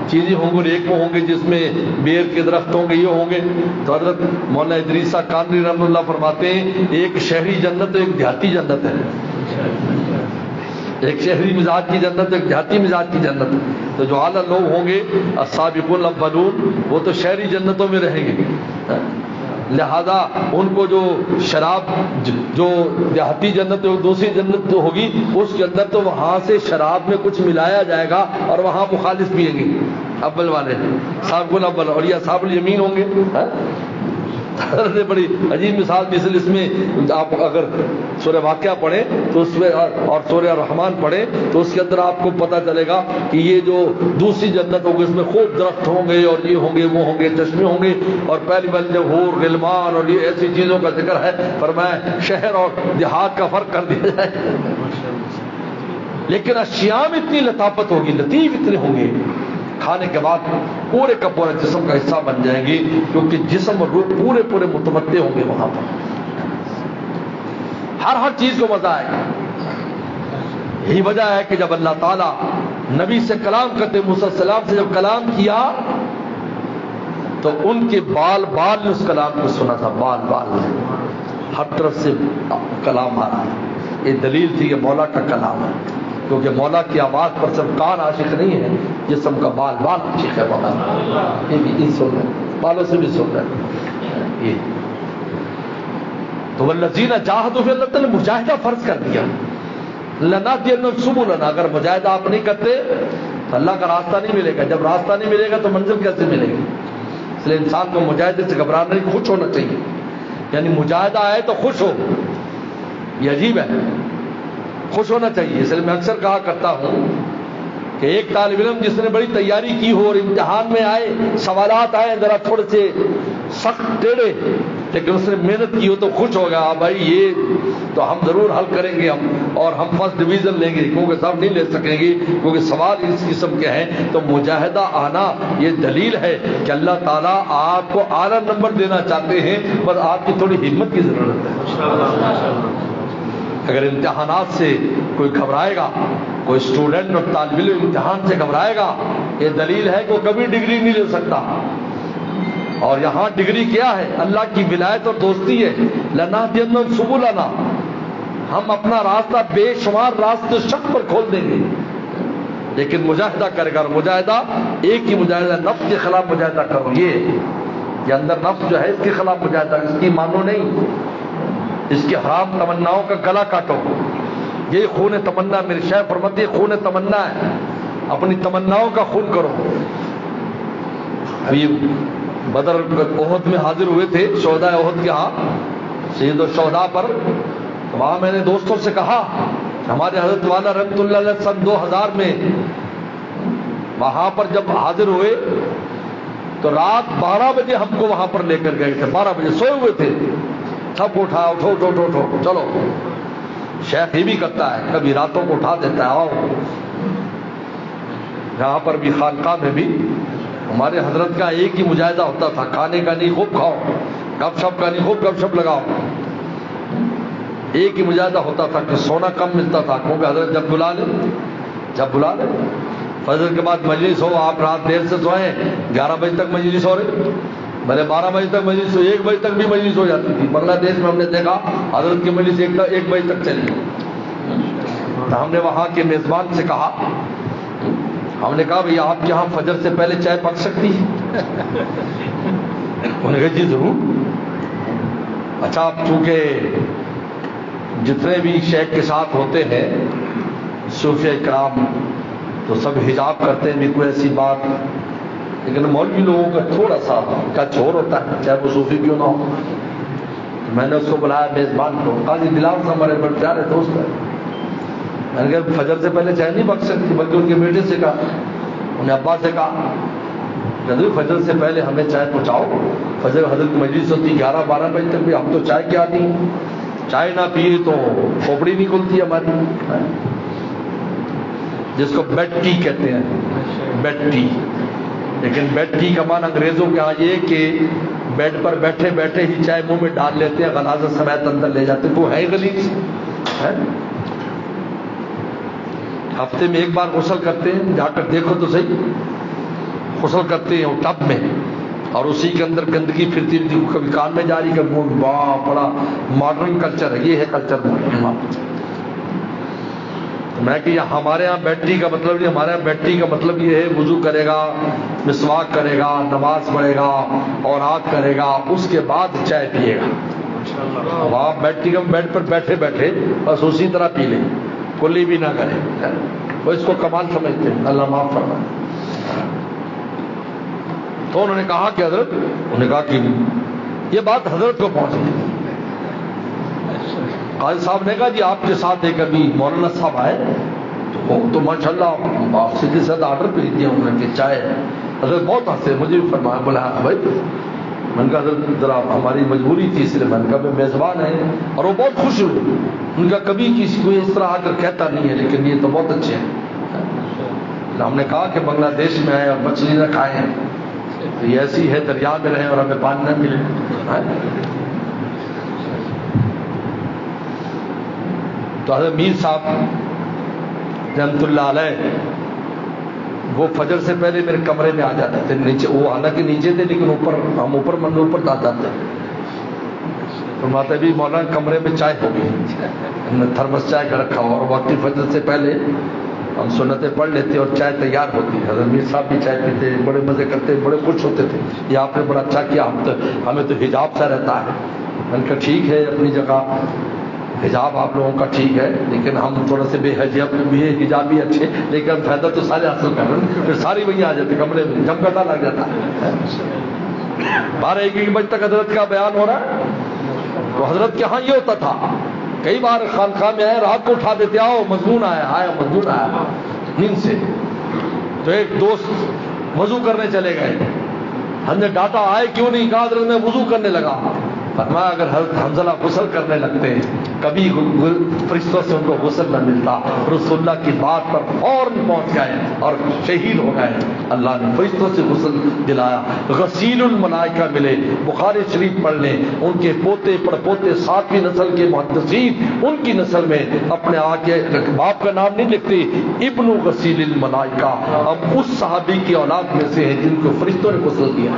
چیزیں ہوں گی اور ایک میں ہوں گے جس میں بیر کے درخت ہوں گے، یہ ہوں گے۔ تو حضرت مولانا ادریسہ کانوی رحمۃ اللہ فرماتے ہیں ایک شہری جنت ہے، ایک دیہاتی جنت ہے، ایک شہری مزاج کی جنت، ایک دیہاتی مزاج کی جنت۔ تو جو اعلیٰ لوگ ہوں گے السابقون الاولون، وہ تو شہری جنتوں میں رہیں گے، لہذا ان کو جو شراب، جو دیہاتی جنت دوسری جنت جو ہوگی اس کے اندر تو وہاں سے شراب میں کچھ ملایا جائے گا اور وہاں مخالف پیئیں گے اول والے، سابقون الاول، اور یہ اصحاب الیمین ہوں گے۔ بڑی عجیب مثال، مثل اس میں آپ اگر سورہ واقعہ پڑھیں تو اس میں، اور سورہ رحمان پڑھیں تو اس کے اندر آپ کو پتہ چلے گا کہ یہ جو دوسری جنت ہوگی اس میں خوب درخت ہوں گے اور یہ ہوں گے وہ ہوں گے، چشمے ہوں گے، اور پہلی بار جب حور غلمان اور یہ ایسی چیزوں کا ذکر ہے، فرمایا شہر اور دیہات کا فرق کر دیا جائے، لیکن اشیاء میں اتنی لطافت ہوگی، لطیف اتنے ہوں گے کھانے کے بعد پورے کا پورا جسم کا حصہ بن جائیں گے، کیونکہ جسم اور روح پورے پورے متمتع ہوں گے وہاں پر، ہر چیز کو مزہ آئے گا۔ یہی وجہ ہے کہ جب اللہ تعالیٰ نبی سے کلام کرتے، موسیٰ علیہ السلام سے جب کلام کیا تو ان کے بال نے اس کلام کو سنا تھا، بال نے ہر طرف سے کلام آ رہا ہے۔ یہ دلیل تھی کہ مولا کا کلام ہے، کیونکہ مولا کی آواز پر صرف کان عاشق نہیں ہے، جسم کا بال عاشق ہے مولا۔ یہ بھی سن رہے، بالوں سے بھی سن رہے۔ یہ تو والذین جاہدوا فی، اللہ تعالیٰ نے مجاہدہ فرض کر دیا۔ لنہدینہم سبلنا، اگر مجاہدہ آپ نہیں کرتے تو اللہ کا راستہ نہیں ملے گا، جب راستہ نہیں ملے گا تو منزل کیسے ملے گی؟ اس لیے انسان کو مجاہدے سے گھبرانا نہیں، خوش ہونا چاہیے، یعنی مجاہدہ آئے تو خوش ہو، یہ عجیب ہے، خوش ہونا چاہیے۔ اس لیے میں اکثر کہا کرتا ہوں کہ ایک طالب علم جس نے بڑی تیاری کی ہو اور امتحان میں آئے، سوالات آئے ذرا تھوڑے سے سخت ٹیڑھے، لیکن اس نے محنت کی ہو تو خوش ہو گیا، بھائی یہ تو ہم ضرور حل کریں گے اور ہم فرسٹ ڈویژن لیں گے، کیونکہ سب نہیں لے سکیں گے کیونکہ سوال اس قسم کے ہیں۔ تو مجاہدہ آنا یہ دلیل ہے کہ اللہ تعالیٰ آپ کو اعلیٰ نمبر دینا چاہتے ہیں، بس آپ کی تھوڑی ہمت کی ضرورت ہے۔ اگر امتحانات سے کوئی گھبرائے گا، کوئی اسٹوڈنٹ اور طالب علم امتحان سے گھبرائے گا، یہ دلیل ہے کہ وہ کبھی ڈگری نہیں لے سکتا۔ اور یہاں ڈگری کیا ہے؟ اللہ کی ولایت اور دوستی ہے۔ لنہدینہم سبلنا، ہم اپنا راستہ بے شمار راستے شک پر کھول دیں گے، لیکن مجاہدہ کرے گا، اور مجاہدہ ایک ہی مجاہدہ، نفس کے خلاف مجاہدہ کرو، یہ اندر نفس جو ہے اس کے خلاف مجاہدہ، اس کی مانو نہیں، اس کی حرام تمناؤں کا گلا کاٹو۔ یہ خون تمنا، میرے شیخ فرماتے ہیں خون تمنا ہے، اپنی تمناؤں کا خون کرو۔ ابھی بدر احد میں حاضر ہوئے تھے، شہداء احد کے ہاں، شہید الشہداء پر، وہاں میں نے دوستوں سے کہا، ہمارے حضرت والا رحمۃ اللہ علیہ سن 2000 میں وہاں پر جب حاضر ہوئے تو رات 12 بجے ہم کو وہاں پر لے کر گئے تھے، 12 بجے سوئے ہوئے تھے، سب کو اٹھایا، اٹھو اٹھو اٹھو اٹھو چلو۔ شیخ یہ بھی کرتا ہے، کبھی راتوں کو اٹھا دیتا ہے، آؤ۔ یہاں پر بھی خانقاہ میں بھی ہمارے حضرت کا ایک ہی مجاہدہ ہوتا تھا، کھانے کا نہیں خوب کھاؤ، گپ شپ کا نہیں خوب گپ شپ لگاؤ۔ ایک ہی مجاہدہ ہوتا تھا کہ سونا کم ملتا تھا، کیونکہ حضرت جب بلا لے فجر کے بعد مجلس ہو، آپ رات دیر سے سوئیں، 11 بجے تک مجلس ہو رہی، بھلے 12 بجے تک مجلس ہو، 1 بجے تک بھی مجلس ہو جاتی تھی۔ بنگلہ دیش میں ہم نے دیکھا حضرت کی مجلس 1 بجے تک چلی۔ تو ہم نے وہاں کے میزبان سے کہا، ہم نے کہا بھئی آپ کے یہاں فجر سے پہلے چائے پک سکتی ہے؟ انہوں نے کہا جی ضرور۔ اچھا، آپ چونکہ جتنے بھی شیخ کے ساتھ ہوتے ہیں صوفیہ کرام تو سب حجاب کرتے ہیں، بھی کوئی ایسی بات، لیکن مولوی لوگوں کا تھوڑا سا کا چھوڑ ہوتا ہے، چاہے وہ صوفی کیوں نہ ہو۔ میں نے اس کو بلایا میزبان کو، قاضی بلال سے ہمارے بڑے پیارے دوست ہیں، میں نے کہا فجر سے پہلے چائے نہیں پک سکتی، بلکہ ان کے بیٹے سے کہا، انہیں ابا سے کہا کہ فجر سے پہلے ہمیں چائے پہنچاؤ، فجر حضرت کی مجلس ہوتی 11-12 بجے تک، بھی ہم تو چائے کیا آتی، چائے نہ پیے تو کھوپڑی نہیں کھلتی ہماری، جس کو بیڈ ٹی کہتے ہیں، بیڈ ٹی۔ لیکن بیڈ ٹی کا معنی انگریزوں کے ہاں یہ کہ بیڈ پر بیٹھے بیٹھے ہی چائے منہ میں ڈال لیتے ہیں، غلاظت سمیت اندر لے جاتے ہیں، وہ ہے غلیظ ہے۔ ہفتے میں ایک بار غسل کرتے ہیں، جا کر دیکھو تو صحیح، غسل کرتے ہیں وہ ٹب میں، اور اسی کے اندر گندگی پھرتی رہتی، کبھی کان میں جاری، کبھی منہ، واہ بڑا ماڈرن کلچر ہے، یہ ہے کلچر۔ میں کہ ہمارے یہاں بیٹری کا مطلب نہیں، ہمارے یہاں بیٹری کا مطلب یہ ہے وضو کرے گا، مسواک کرے گا، نماز پڑھے گا، اوراد کرے گا، اس کے بعد چائے پیے گا۔ وہاں بیٹری کا بیڈ پر بیٹھے بیٹھے بس اسی طرح پی لیں، کلی بھی نہ کرے، وہ اس کو کمال سمجھتے ہیں، اللہ معاف فرمائے۔ تو انہوں نے کہا کہ حضرت، انہوں نے کہا کہ یہ بات حضرت کو پہنچی۔ قاضی صاحب نے کہا جی آپ کے ساتھ ایک ابھی مولانا صاحب آئے تو ماشاءاللہ آپ سیدھے سیدھا آرڈر بھیج دیا انہوں نے کہ چائے۔ حضرت بہت ہنسے، مجھے بھی فرمایا، بولا بھائی، میں نے کہا حضرت ذرا ہماری مجبوری تھی، اس لیے میں نے کہا میزبان ہے، اور وہ بہت خوش ہوئے، ان کا کبھی کسی کو اس طرح آ کر کہتا نہیں ہے، لیکن یہ تو بہت اچھے ہیں۔ ہم نے کہا کہ بنگلہ دیش میں آئے اور مچھلی نہ کھائیں تو یہ ایسی ہے دریا میں رہیں اور ہمیں پانی نہ ملے. تو حضرت میر صاحب رحمۃ اللہ علیہ وہ فجر سے پہلے میرے کمرے میں آ جاتے تھے نیچے. وہ حالانکہ نیچے تھے لیکن ہم اوپر منزل پر آ جاتے. فرماتے بھی مولانا کمرے میں چائے ہوگی, ہم نے تھرمس چائے کا رکھا ہوا اور وقتی فجر سے پہلے ہم سنتیں پڑھ لیتے اور چائے تیار ہوتی. حضرت میر صاحب بھی چائے پیتے, بڑے مزے کرتے, بڑے خوش ہوتے تھے. یہ آپ نے بڑا اچھا کیا, ہمیں تو حجاب سا رہتا ہے. میں نے کہا ٹھیک ہے اپنی جگہ حجاب آپ لوگوں کا ٹھیک ہے, لیکن ہم تھوڑا سے بے حجاب بھی اچھے, لیکن ہم فائدہ تو سارے حاصل کر رہے ہیں. پھر ساری وہی آ جاتے کمرے میں, جم گٹا لگ جاتا ہے. 12-1 بجے تک حضرت کا بیان ہو رہا ہے. تو حضرت کے ہاں یہ ہوتا تھا, کئی بار خانقاہ میں آئے رات کو اٹھا دیتے, آؤ مضمون آیا مضمون آیا نیند سے. تو ایک دوست وضو کرنے چلے گئے, ہم نے ڈانٹا آئے کیوں نہیں, کہا حضرت میں وضو کرنے لگا. فرمایا اگر حضرت حنظلہ غسل کرنے لگتے کبھی فرشتوں سے ان کو غسل نہ ملتا, رسول اللہ کی بات پر فوراً پہنچ گئے اور شہید ہو گئے. اللہ نے فرشتوں سے غسل دلایا. غسیل الملائکہ ملے, بخاری شریف پڑھ لیں, ان کے پوتے پڑپوتے 7ویں نسل کے محدثین ان کی نسل میں اپنے آگے باپ کا نام نہیں لکھتے, ابن غسیل الملائکہ. ہم اس صحابی کی اولاد میں سے ہیں جن کو فرشتوں نے غسل دیا.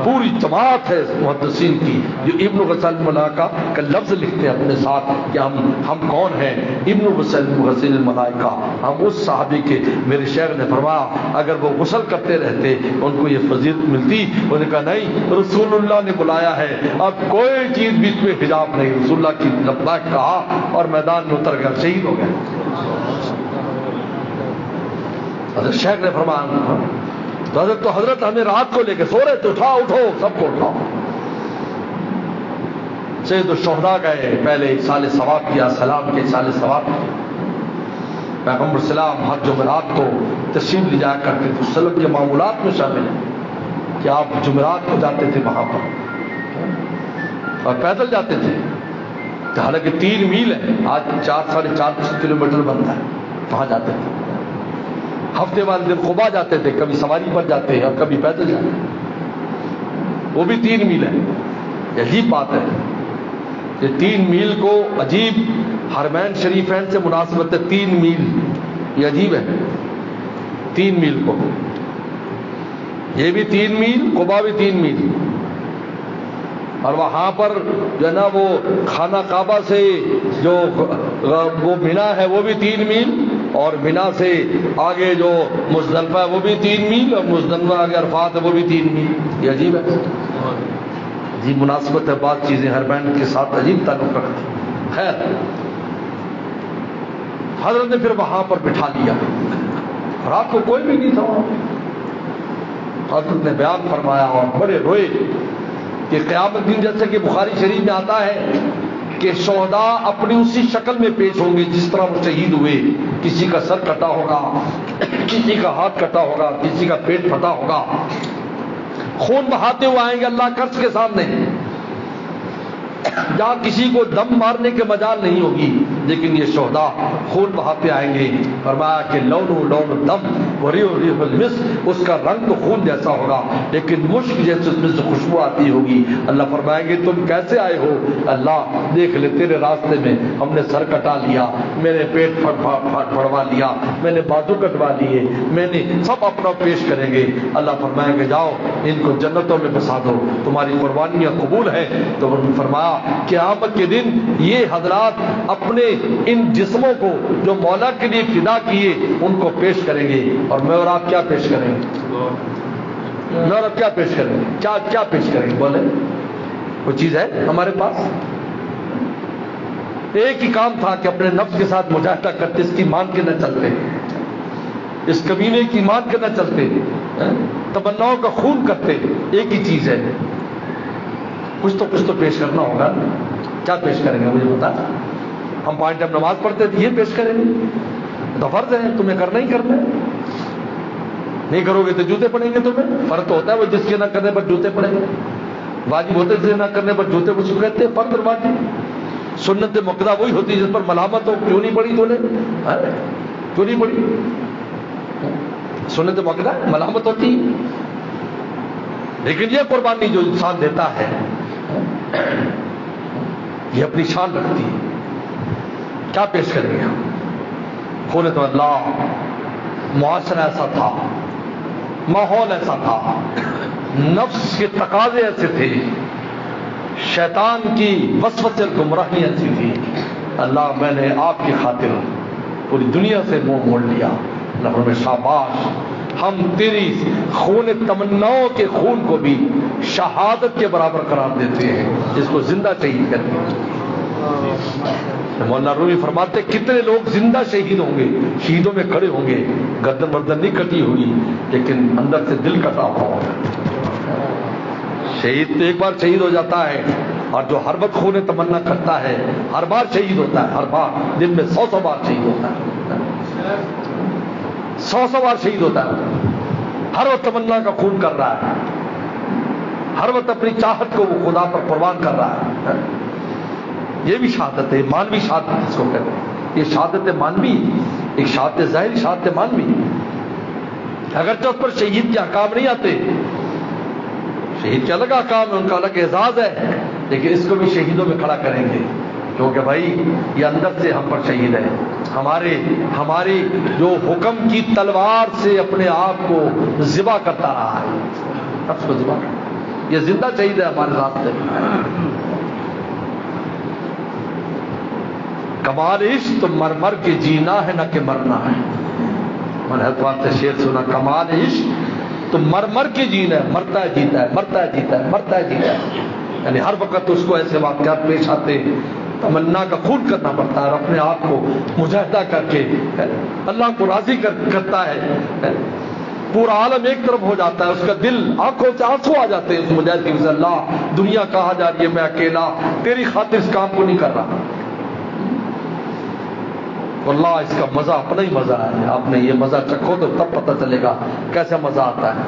پوری جماعت ہے محدثین کی جو ابن غسیل الملائکہ کا لفظ لکھتے ہیں اپنے ساتھ کہ ہم کون ہیں, ابن غسیل الملائکہ. ہم اس صحابی کے, میرے شیخ نے فرمایا اگر وہ غسل کرتے رہتے ان کو یہ فضیلت ملتی. انہوں نے کہا نہیں, رسول اللہ نے بلایا ہے, اب کوئی چیز بیچ میں حجاب نہیں. رسول اللہ کی لبیک کہا اور میدان میں اتر کر شہید ہو گئے. حضرت شیخ نے فرمایا تو حضرت ہمیں رات کو لے کے سو رہے تو اٹھو سب کو اٹھاؤ. سید الشہداء گئے, پہلے ایک سال ثواب کیا, سلام کے سال ثواب کیا. پیغمبر سلام ہر جمعرات کو تشریف لے جایا کرتے تھے. سلم کے معمولات میں شامل ہے کہ آپ جمعرات کو جاتے تھے وہاں پر اور پیدل جاتے تھے. حالانکہ 3 میل ہے, آج 4-4.5 کلومیٹر بنتا ہے, وہاں جاتے تھے. ہفتے والے دن قبا جاتے تھے, کبھی سواری پر جاتے ہیں اور کبھی پیدل جاتے ہیں. وہ بھی 3 میل ہے. عجیب بات ہے کہ 3 میل کو عجیب حرمین شریفین سے مناسبت ہے. 3 میل یہ عجیب ہے. 3 میل کو یہ بھی 3 میل, قبا بھی 3 میل. اور وہاں پر جو ہے نا وہ خانہ کعبہ سے جو وہ مینا ہے وہ بھی 3 میل, اور مینا سے آگے جو مزدلفہ ہے وہ بھی 3 میل, اور مزدلفہ آگے عرفات ہے وہ بھی 3 میل. یہ عجیب ہے, عجیب مناسبت ہے. بعض چیزیں حرمین کے ساتھ عجیب تعلق رکھتی. خیر, حضرت نے پھر وہاں پر بٹھا لیا. رات کو کوئی بھی نہیں تھا. حضرت نے بیان فرمایا اور بڑے روئے کہ قیامت دن جیسے کہ بخاری شریف میں آتا ہے کہ شہداء اپنی اسی شکل میں پیش ہوں گے جس طرح وہ شہید ہوئے. کسی کا سر کٹا ہوگا, کسی کا ہاتھ کٹا ہوگا, کسی کا پیٹ پھٹا ہوگا, خون بہاتے ہوئے آئیں گے اللہ کرس کے سامنے, جہاں کسی کو دم مارنے کے مجال نہیں ہوگی, لیکن یہ شہداء خون بہاتے آئیں گے. فرمایا کہ لون دم وریح المسک, اس کا رنگ تو خون جیسا ہوگا لیکن مشک جیسے اس میں سے خوشبو آتی ہوگی. اللہ فرمائیں گے تم کیسے آئے ہو؟ اللہ دیکھ لے تیرے راستے میں ہم نے سر کٹا لیا, میں نے پیٹ پھڑوا لیا, میں نے بازو کٹوا لیے, میں نے سب اپنا پیش کریں گے. اللہ فرمائیں گے جاؤ ان کو جنتوں میں بسا دو, تمہاری قربانیاں قبول ہیں. تو انہوں نے فرمایا قیامت کے دن یہ حضرات اپنے ان جسموں کو جو مولا کے لیے فدا کیے ان کو پیش کریں گے. اور میں اور آپ کیا پیش کریں گے؟ میں اور آپ کیا پیش کریں گے؟ کیا پیش کریں گے؟ بولے کوئی چیز ہے ہمارے پاس؟ ایک ہی کام تھا کہ اپنے نفس کے ساتھ مجاہدہ کرتے, اس کی مان کے نہ چلتے, اس کمینے کی مان کے نہ چلتے, تمناؤں کا خون کرتے. ایک ہی چیز ہے, کچھ تو پیش کرنا ہوگا. کیا پیش کریں گے مجھے بتا. ہم 5 ٹائم نماز پڑھتے تھے, یہ پیش کریں گے تو فرض ہے, تمہیں کرنا ہی کرنا ہے. نہیں کرو گے تو جوتے پڑیں گے تمہیں. فرض تو ہوتا ہے وہ جس کے نہ کرنے پر جوتے پڑیں گے, واجب ہوتے جس کے نہ کرنے پر جوتے کچھ کہتے ہیں. فرض اور واجب, سنت مقتضیٰ وہی ہوتی ہے جس پر ملامت ہو, کیوں نہیں پڑی تو نے. چوری بڑی سنت موقع ملامت ہوتی ہے. لیکن یہ قربانی جو انسان دیتا ہے یہ اپنی شان رکھتی ہے. کیا پیش کریں گے ہم؟ کھولے تو اللہ معاشرہ ایسا تھا، ماحول ایسا تھا، نفس کے تقاضے ایسے تھے، شیطان کی وسوسے گمراہی ایسی تھی. اللہ میں نے آپ کی خاطر پوری دنیا سے منہ موڑ لیا. اللہ میں شاباش، ہم تیری خون تمناؤں کے خون کو بھی شہادت کے برابر قرار دیتے ہیں، جس کو زندہ شہید کرتے ہیں. مولانا رومی فرماتے کتنے لوگ زندہ شہید ہوں گے، شہیدوں میں کھڑے ہوں گے، گردن وردن نہیں کٹی ہوئی لیکن اندر سے دل کٹا ہوا ہوگا. شہید تو ایک بار شہید ہو جاتا ہے، اور جو ہر وقت خون تمنا کرتا ہے ہر بار شہید ہوتا ہے. ہر بار دن میں 100 بار شہید ہوتا ہے، 100 بار شہید ہوتا ہے. ہر وقت تمنا کا خون کر رہا ہے، ہر وقت اپنی چاہت کو وہ خدا پر قربان کر رہا ہے. یہ بھی شہادت ہے، مانوی شہادت اس کو کہتے ہیں. یہ شہادت مانوی، ایک شہادت ظاہری، شہادت مانوی. اگرچہ اس پر شہید کے احکام نہیں آتے، شہید کے الگ احکام ہے، ان کا الگ اعزاز ہے، لیکن اس کو بھی شہیدوں میں کھڑا کریں گے کیونکہ بھائی یہ اندر سے ہم پر شہید ہے. ہماری جو حکم کی تلوار سے اپنے آپ کو ذبح کرتا رہا ہے، نفس کو ذبح کرتا، یہ زندہ شہید ہے ہمارے راستے میں. کمال عشق تو مر مر کے جینا ہے نہ کہ مرنا ہے. میں نے حضرت سے شعر سنا، کمال عشق تو مر مر کے جینا ہے، مرتا ہے جیتا ہے، مرتا ہے جیتا ہے، مرتا ہے جیتا ہے. یعنی ہر وقت اس کو ایسے واقعات پیش آتے، تمنا کا خون کرنا پڑتا ہے اور اپنے آپ کو مجاہدہ کر کے اللہ کو راضی کرتا ہے. پورا عالم ایک طرف ہو جاتا ہے، اس کا دل آنکھوں سے آنسو آ جاتے ہیں اس مجاہدے میں. اللہ دنیا کہاں جا رہی ہے، میں اکیلا تیری خاطر اس کام کو نہیں کر رہا. واللہ اس کا مزہ اپنا ہی مزہ ہے. آپ نے یہ مزہ چکھو تو تب پتہ چلے گا کیسا مزہ آتا ہے.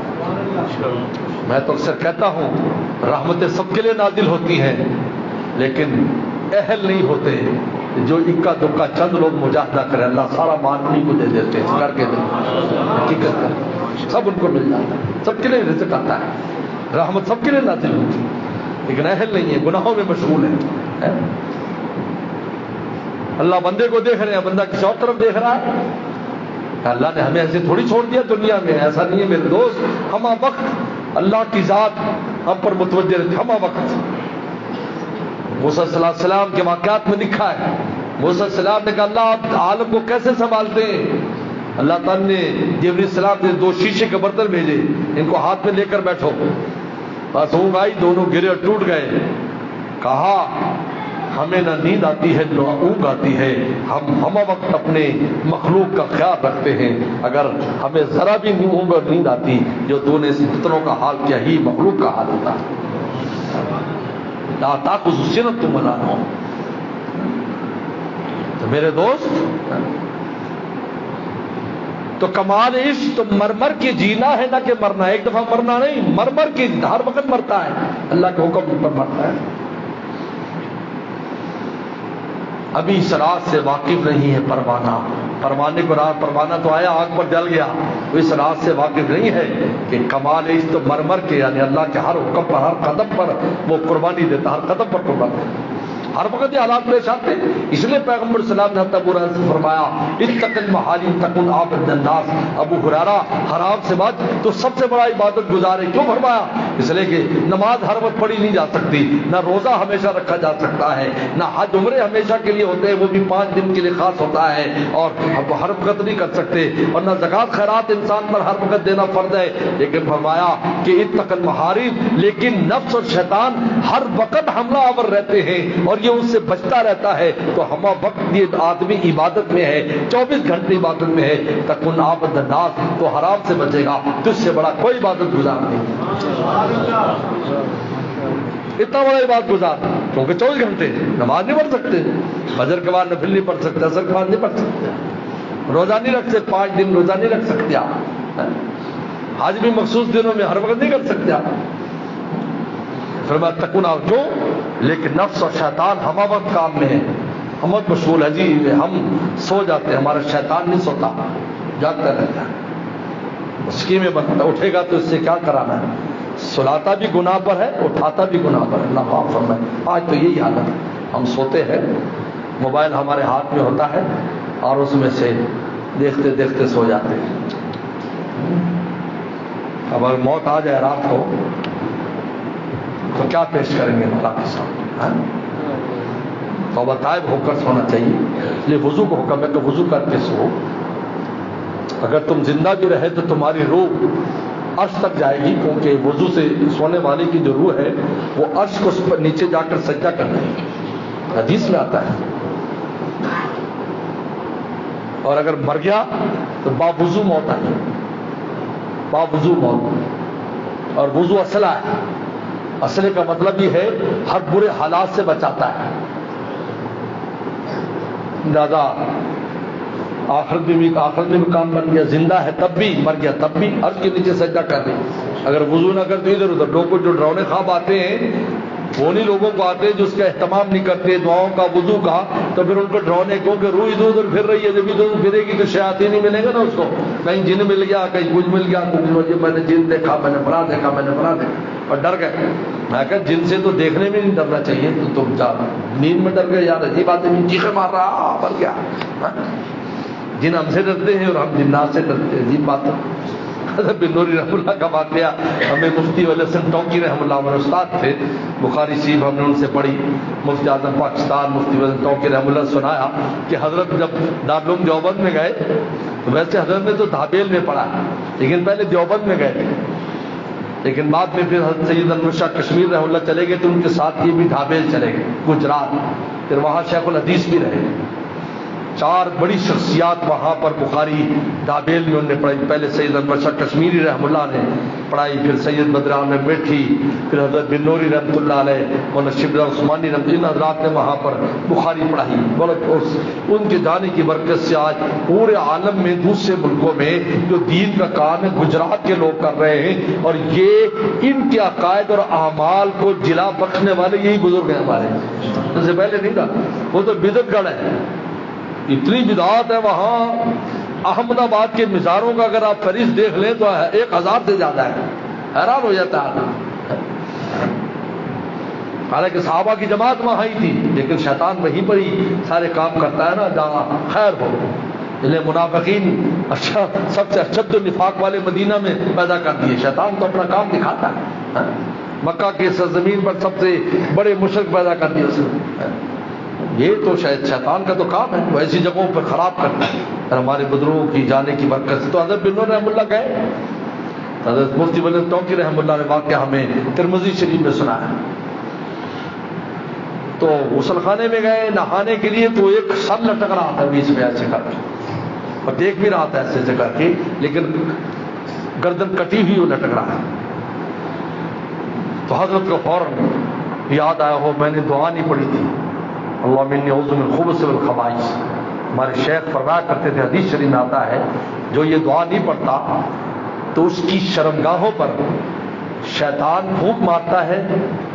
میں تو اکثر کہتا ہوں رحمتیں سب کے لیے نازل ہوتی ہیں لیکن اہل نہیں ہوتے. جو اکا دکا چند لوگ مجاہدہ کریں اللہ سارا مان انہیں کو دے دیتے ہیں کر کے دے. حقیقت کر سب ان کو مل جاتا ہے، سب کے لیے رزق آتا ہے، رحمت سب کے لیے نازل ہوتی ہے لیکن اہل نہیں ہے، گناہوں میں مشغول ہے. اللہ بندے کو دیکھ رہے ہیں، بندہ کسی اور طرف دیکھ رہا ہے. اللہ نے ہمیں ایسے تھوڑی چھوڑ دیا دنیا میں، ایسا نہیں ہے میرے دوست. ہمہ وقت اللہ کی ذات ہم پر متوجہ رہتی، ہمہ وقت. موسیٰ صلی اللہ علیہ وسلم کے واقعات میں لکھا ہے، موسیٰ صلی اللہ علیہ وسلم نے کہا اللہ آپ عالم کو کیسے سنبھالتے ہیں؟ اللہ تعالیٰ نے جبرائیل السلام نے 2 شیشے کے برتن بھیجے، ان کو ہاتھ میں لے کر بیٹھو. بس اونگ آئی، دونوں گرے اور ٹوٹ گئے. کہا ہمیں نہ نیند آتی ہے نہ اونگ آتی ہے، ہم وقت اپنے مخلوق کا خیال رکھتے ہیں. اگر ہمیں ذرا بھی اونگ اور نیند آتی جو تو نے اس پتروں کا حال کیا ہی مخلوق کا حال ہوتا. لا تاخذ سنۃ ولا نوم. تو میرے دوست تو کمال عشق تو مر مر کے جینا ہے نہ کہ مرنا. ایک دفعہ مرنا نہیں، مر مر کے ہر وقت مرتا ہے، اللہ کے حکم پر مرتا ہے. ابھی سراج سے واقف نہیں ہے پروانہ، پروانے کو راہ پروانہ تو آیا آگ پر جل گیا، وہ اس راز سے واقف نہیں ہے کہ کمال عشق تو مر مر کے یعنی اللہ کے ہر حکم پر ہر قدم پر وہ قربانی دیتا، ہر قدم پر قربانی دیتا. ہر وقت یہ حالات پیش آتے، اس لیے پیغمبر صلی اللہ علیہ وسلم نے ابو ہریرہ سے فرمایا اتق المحارم تکن عابد الناس. ابو ہریرہ حرام سے بچ تو سب سے بڑا عبادت گزار ہے. کیوں فرمایا؟ اس لیے کہ نماز ہر وقت پڑھی نہیں جا سکتی، نہ روزہ ہمیشہ رکھا جا سکتا ہے، نہ حج عمرے ہمیشہ کے لیے ہوتے ہیں، وہ بھی 5 دن کے لیے خاص ہوتا ہے اور ہر وقت نہیں کر سکتے، اور نہ زکوٰۃ خیرات انسان پر ہر وقت دینا فرض ہے. لیکن فرمایا کہ اتق المحارم، لیکن نفس اور شیطان ہر وقت حملہ آور رہتے ہیں اور یہ اس سے بچتا رہتا ہے. تو ہم وقت یہ آدمی عبادت میں ہے، 24 گھنٹے عبادت میں ہے. تکن عابد الناس، تو حرام سے بچے گا، تجھ سے بڑا کوئی عبادت گزار نہیں، اتنا بڑا عبادت گزار. کیونکہ 24 گھنٹے نماز نہیں پڑھ سکتے، فجر کے بعد نفل نہیں پڑھ سکتے، عصر کے بعد نہیں پڑھ سکتے، روزہ نہیں رکھ سکتے، 5 دن روزہ نہیں رکھ سکتے آپ، حج بھی مخصوص دنوں میں ہر وقت نہیں کر سکتے آپ. فرمایا تکن جو، لیکن نفس اور شیطان ہمہ وقت کام میں ہے. ہم بہت مشغول ہے جی، ہم سو جاتے ہیں، ہمارا شیطان نہیں سوتا، جاگتا رہتا ہے، اسکیمیں بنتا، اٹھے گا تو اس سے کیا کرانا ہے؟ سلاتا بھی گناہ پر ہے، اٹھاتا بھی گناہ پر ہے، اللہ معاف فرمائے۔ آج تو یہی حالت ہے، ہم سوتے ہیں، موبائل ہمارے ہاتھ میں ہوتا ہے اور اس میں سے دیکھتے دیکھتے سو جاتے ہیں۔ اب اگر موت آ جائے رات کو تو کیا پیش کریں گے اللہ کے سامنے؟ توبہ طائب ہو کر سونا چاہیے، اس لیے وضو کو حکم ہے کہ وضو کر کے سو۔ اگر تم زندہ بھی رہے تو تمہاری روح عرش تک جائے گی، کیونکہ وضو سے سونے والے کی جو روح ہے وہ عرش کو نیچے جا کر سجدہ کرنے گی، حدیث میں آتا ہے۔ اور اگر مر گیا تو باوضو موت آئی، باوضو موت۔ اور وضو اسلحہ ہے، اسلحے کا مطلب یہ ہے ہر برے حالات سے بچاتا ہے۔ دادا آخرت میں بھی کام بن گیا، زندہ ہے تب بھی، مر گیا تب بھی عرش کے نیچے سجدہ کر رہی۔ اگر وضو نہ کرتے ادھر ادھر لوگوں کو جو ڈراؤنے خواب آتے ہیں وہ نہیں لوگوں کو آتے جو اس کا اہتمام نہیں کرتے دعاؤں کا، وضو کا، تو پھر ان کو ڈراؤنے کو کہ روح ادھر ادھر پھر رہی ہے، جب ادھر ادھر پھرے گی تو شیاطین نہیں ملے گا نا اس کو، کہیں جن مل گیا، کہیں کچھ مل گیا، میں نے جن دیکھا، میں نے فلاں دیکھا، میں نے فلاں دیکھا، اور ڈر گئے۔ میں کہا جن سے تو دیکھنے میں نہیں ڈرنا چاہیے، تو تم نیند میں ڈر گئے، یار عجیب بات ہے، چیخے مار رہا مر گیا۔ جن ہم سے ڈرتے ہیں اور ہم جنات سے ڈرتے ہیں، عجیب بات ہے۔ حضرت بن نوری رحمۃ اللہ کا واقعہ ہمیں مفتی ولی حسن ٹونکی رحمۃ اللہ ہمارے استاد تھے، بخاری شریف ہم نے ان سے پڑھی، مفتی اعظم پاکستان مفتی ولی حسن ٹونکی رحمۃ اللہ سنایا کہ حضرت جب دارالعلوم دیوبند میں گئے تو ویسے حضرت نے تو دھابیل میں پڑھا لیکن پہلے دیوبند میں گئے تھے، لیکن بعد میں پھر حضرت سید انور شاہ کشمیر رحمۃ اللہ چلے گئے تو ان کے ساتھ یہ بھی دھابیل چلے گئے گجرات، پھر وہاں شیخ الحدیث بھی رہے۔ 4 بڑی شخصیات وہاں پر بخاری دھابیل میں انہوں نے پڑھائی، پہلے سید انور شاہ کشمیری رحمۃ اللہ نے پڑھائی، پھر سید بدر احمد میٹھی، پھر حضرت بن نوری رحمۃ اللہ علیہ، مولانا شبلی عثمانی رحمۃ اللہ، ان حضرات نے وہاں پر بخاری پڑھائی۔ ان کے جانے کی برکت سے آج پورے عالم میں دوسرے ملکوں میں جو دین کا کام ہے گجرات کے لوگ کر رہے ہیں، اور یہ ان کے عقائد اور اعمال کو جلا بخشنے والے یہی بزرگ ہیں ہمارے، اس سے پہلے نہیں تھا، وہ تو بدعت گڑھ ہے، اتنی بدعات ہے وہاں۔ احمد آباد کے مزاروں کا اگر آپ فہرست دیکھ لیں تو 1000 سے زیادہ ہے، حیران ہو جاتا ہے۔ حالانکہ صحابہ کی جماعت وہاں ہی تھی، لیکن شیطان وہیں پر ہی سارے کام کرتا ہے نا جہاں خیر ہو، اس لیے منافقین اچھا سب سے اشد نفاق والے مدینہ میں پیدا کر دیے۔ شیطان تو اپنا کام دکھاتا ہے، مکہ کے سرزمین پر سب سے بڑے مشرک پیدا کر دیے اس نے۔ یہ تو شاید شیطان کا تو کام ہے، وہ ایسی جگہوں پر خراب کرتا ہے۔ اور ہمارے بزرگوں کی جانے کی برکت سے تو حضرت بن نور رحمۃ اللہ گئے، حضرت مفتی ولی ٹونکی رحمۃ اللہ نے واقعہ ہمیں ترمذی شریف میں سنا ہے۔ تو غسل خانے میں گئے نہانے کے لیے تو ایک سر لٹک رہا تھا بیچ میں ایسے کر کے، اور دیکھ بھی رہا تھا ایسے سے کر کے، لیکن گردن کٹی ہوئی وہ لٹک رہا ہے۔ تو حضرت کو فوراً یاد آیا ہو میں نے دعا نہیں پڑھی تھی، اللہم انی اعوذ من الخبث والخبائث۔ ہمارے شیخ فرمایا کرتے تھے، حدیث شریف میں آتا ہے جو یہ دعا نہیں پڑھتا تو اس کی شرمگاہوں پر شیطان پھونک مارتا ہے،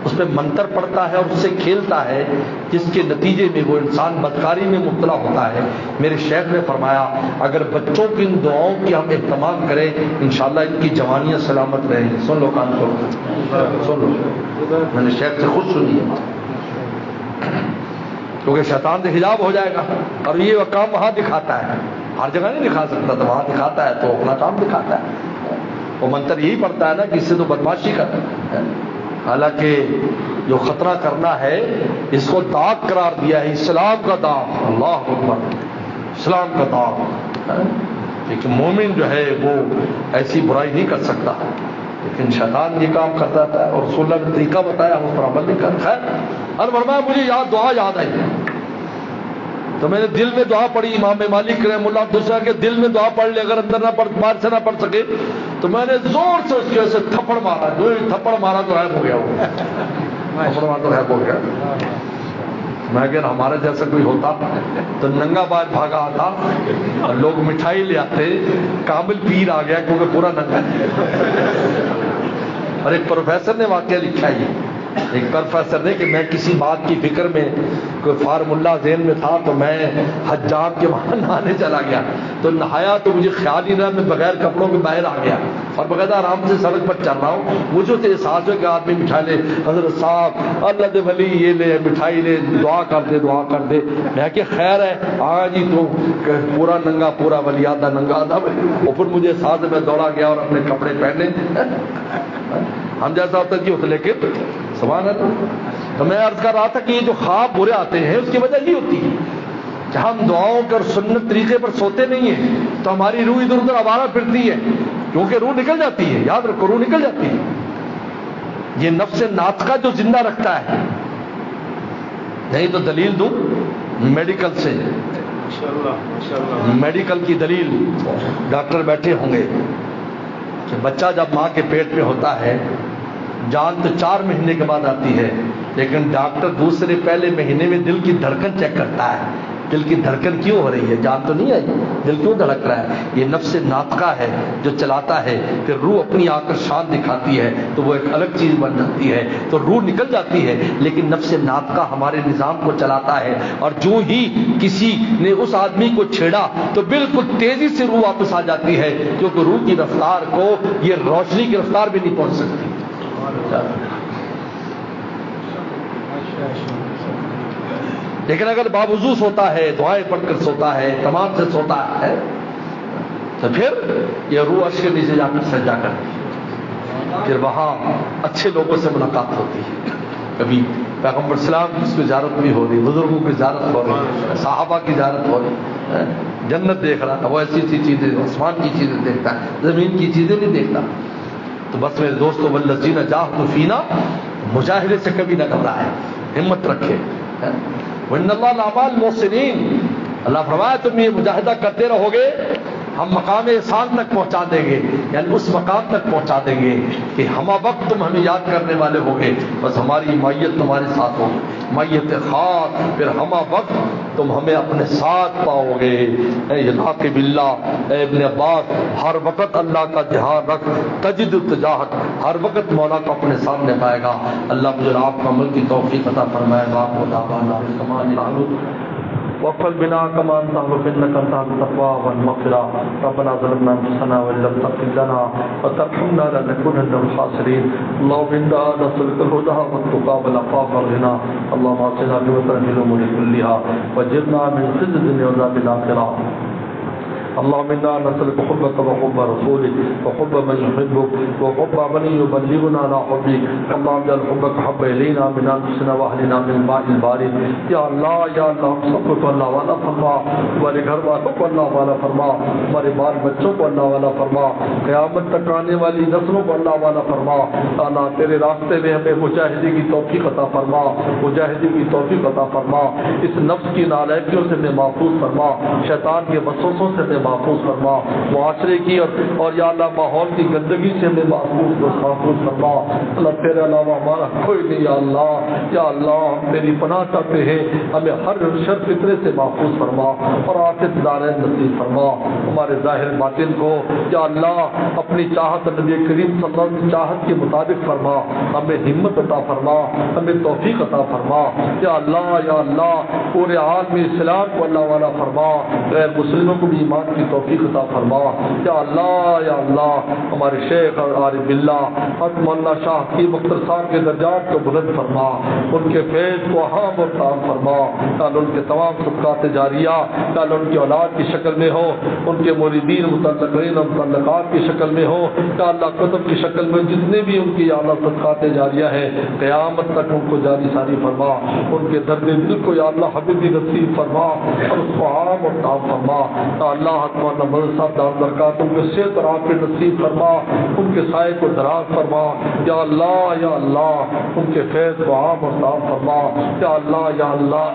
اس پہ منتر پڑتا ہے اور اس سے کھیلتا ہے، جس کے نتیجے میں وہ انسان بدکاری میں مبتلا ہوتا ہے۔ میرے شیخ نے فرمایا اگر بچوں کی ان دعاؤں کی ہم اہتمام کریں انشاءاللہ ان کی جوانیاں سلامت رہیں گی۔ سن لو کان کو، سن لو، میں نے شیخ سے خود سنی ہے، کیونکہ شیطان سے حجاب ہو جائے گا، اور یہ وہ کام وہاں دکھاتا ہے، ہر جگہ نہیں دکھا سکتا، تو وہاں دکھاتا ہے تو اپنا کام دکھاتا ہے۔ وہ منتر یہی پڑتا ہے نا کہ اس سے تو بدماشی کر، حالانکہ جو خطرہ کرنا ہے اس کو داغ قرار دیا ہے، اسلام کا داغ، اللہ اکبر، اسلام کا داغ۔ ایک مومن جو ہے وہ ایسی برائی نہیں کر سکتا، لیکن شیطان یہ کام کرتا ہے، اور رسول اللہ نے طریقہ بتایا ہم اس پر عمل نہیں کرتا۔ خیر فرمایا مجھے دعا یاد آئی تو میں نے دل میں دعا پڑھی، امام مالک رحمہ اللہ دوسرا کہ دل میں دعا پڑھ لے، اگر اندر نہ پڑھ، باہر سے نہ پڑھ سکے تو میں نے زور سے اس کے وجہ سے تھپڑ مارا، جو تھپڑ مارا تو غائب ہو گیا، وہ تھپڑ مارا تو غائب ہو گیا۔ میں اگر ہمارا جیسا کوئی ہوتا تو ننگا باہر بھاگا آتا اور لوگ مٹھائی لے آتے، کامل پیر آ گیا کیونکہ پورا ننگا ہے۔ اور ایک پروفیسر نے واقعہ لکھا ہے ایک پروفیسر نے کہ میں کسی بات کی فکر میں کوئی فارمولہ ذہن میں تھا تو میں حجام کے وہاں نہانے چلا گیا، تو نہایا تو مجھے خیال ہی رہا، میں بغیر کپڑوں کے باہر آ گیا اور باقاعدہ آرام سے سڑک پر چل رہا ہوں، مجھے تو احساس ہو کہ آدمی مٹھائی لے، حضرت صاحب اللہ دے ولی یہ لے مٹھائی لے، دعا کر دے دعا کر دے۔ میں کہ خیر ہے، ہاں جی تو پورا ننگا پورا ولی آدھا ننگا آدھا، اور پھر مجھے احساس ہے میں دوڑا گیا اور اپنے کپڑے پہنے، ہم جیسا ہوتا جی ہوتا، لیکن سبحان اللہ۔ تو میں عرض کر رہا تھا کہ یہ جو خواب برے آتے ہیں اس کی وجہ یہ ہوتی ہے کہ ہم دعاؤں پر سنت طریقے پر سوتے نہیں ہیں، تو ہماری روح ادھر ادھر آوارہ پھرتی ہے، کیونکہ روح نکل جاتی ہے، یاد رکھو روح نکل جاتی ہے۔ یہ نفس ناطقہ جو زندہ رکھتا ہے، نہیں تو دلیل دوں میڈیکل سے، میڈیکل کی دلیل، ڈاکٹر بیٹھے ہوں گے کہ بچہ جب ماں کے پیٹ میں ہوتا ہے جان تو 4 مہینے کے بعد آتی ہے، لیکن ڈاکٹر دوسرے پہلے مہینے میں دل کی دھڑکن چیک کرتا ہے، دل کی دھڑکن کیوں ہو رہی ہے، جان تو نہیں آئی، دل کیوں دھڑک رہا ہے، یہ نفس ناطقہ ہے جو چلاتا ہے، پھر روح اپنی آ کر شان دکھاتی ہے تو وہ ایک الگ چیز بن جاتی ہے، تو روح نکل جاتی ہے، لیکن نفس ناطقہ ہمارے نظام کو چلاتا ہے، اور جو ہی کسی نے اس آدمی کو چھیڑا تو بالکل تیزی سے روح واپس آ جاتی ہے، کیونکہ روح کی رفتار کو یہ روشنی کی رفتار بھی نہیں پہنچ سکتی۔ لیکن اگر باوضو سوتا ہے، دعائیں پڑھ کر سوتا ہے، تمام سے سوتا ہے، تو پھر یہ روح عرش کے نیچے جا کر سجدہ کرتی ہے، پھر وہاں اچھے لوگوں سے ملاقات ہوتی ہے، کبھی پیغمبر اسلام کی زیارت بھی ہو رہی، بزرگوں کی زیارت ہو رہی، صحابہ کی زیارت ہو رہی، جنت دیکھ رہا ہے، وہ ایسی ایسی چیزیں، آسمان کی چیزیں دیکھتا ہے، زمین کی چیزیں نہیں دیکھتا۔ تو بس میرے دوستو والذین جاہدوا فینا، مجاہدے سے کبھی نہ گھبرائے، ہمت رکھے، وَإِنَّ اللَّهَ لَمَعَ الْمُحْسِنِينَ، اللہ فرمایا تم یہ مجاہدہ کرتے رہو گے، ہم مقام احسان تک پہنچا دیں گے، یعنی اس مقام تک پہنچا دیں گے کہ ہمہ وقت تم ہمیں یاد کرنے والے ہوگے، بس ہماری مائیت تمہارے ساتھ ہوگی، مائیت خاص، پھر ہمہ وقت تم ہمیں اپنے ساتھ پاؤ گے۔ اے یلاق باللہ، اے ابن عباس، ہر وقت اللہ کا دھیان رکھ، تجد تجاہت، ہر وقت مولا کو اپنے سامنے پائے گا۔ اللہ مجھے آپ کو عمل کی توفیق عطا فرمائے گا۔ وقفل بنا كما انت انك انت التقوى والمغفرة، ربنا ظلمنا انفسنا وان لم تغفر لنا وترحمنا لنكونن من الخاسرين، اللهم انا نسألك الهدى والتقى والعفاف والغنى، اللهم اعطنا بوتر في الامور كلها واجرنا من خزي الدنيا وعذاب الاخرة، اللهم انا نسألك حبك وحب رسولك وحب من يحبك وحب من يبلغنا على حبك، اللهم اجعل حبك حب الينا من انفسنا واهلنا من الماء البارد، یا اللہ یا اللہ ہم سب کو اللہ والا فرما، ہمارے گھر والوں کو اللہ والا فرما، ہمارے بال بچوں کو اللہ والا فرما، قیامت تک آنے والی نسلوں کو اللہ والا فرما۔ اللہ تیرے راستے میں ہمیں مجاہدے کی توفیق عطا فرما، مجاہدے کی توفیق عطا فرما، اس نفس کی نالائکیوں سے ہمیں محفوظ فرما، شیطان کے وسوسوں سے ہمیں محفوظ فرما، معاشرے کی اور یا اللہ ماحول کی گندگی سے ہمیں محفوظ فرما۔ اللہ تیرے علاوہ ہمارا کوئی نہیں، یا اللہ یا اللہ ہم تیری پناہ چاہتے ہیں، ہمیں ہر شر فتنے سے محفوظ فرما اور آفت دارین نصیب فرما، ہمارے ظاہر باطن کو یا اللہ اپنی چاہت نبی کریم صلی اللہ علیہ وسلم کی چاہت کے مطابق فرما، ہمیں ہمت عطا فرما، ہمیں توفیق عطا فرما، یا اللہ پورے عالم اسلام کو اللہ والا فرما، غیر مسلموں کو بھی ایمان کی توفیق عطا فرما، یا اللہ ہمارے شیخ اور عارف باللہ حضرت مولانا شاہ کی مختار صاحب کے درجات کو بلند فرما، ان کے فیض کو عام اور تام فرما، تعالی ان کے تمام صدقات جاریہ تعالی ان کی اولاد کی شکل میں ہو، ان کے موردین متعلقین اور متعلقات کی شکل میں ہو، یا اللہ کتب کی شکل میں جتنے بھی ان کی اعلیٰ صدقات جاریہ ہیں قیامت تک ان کو جاری ساری فرما، ان کے درد دل کو یا اللہ حبیبی نصیب فرما اور اس کو عام اور تام فرما، یا اللہ حتمان نمبر صاحب دار برکات ان کے صحت اور آپ نصیب فرما، ان کے سائے کو دراز فرما، یا اللہ ان کے فیض کو عام اور تام فرما، یا اللہ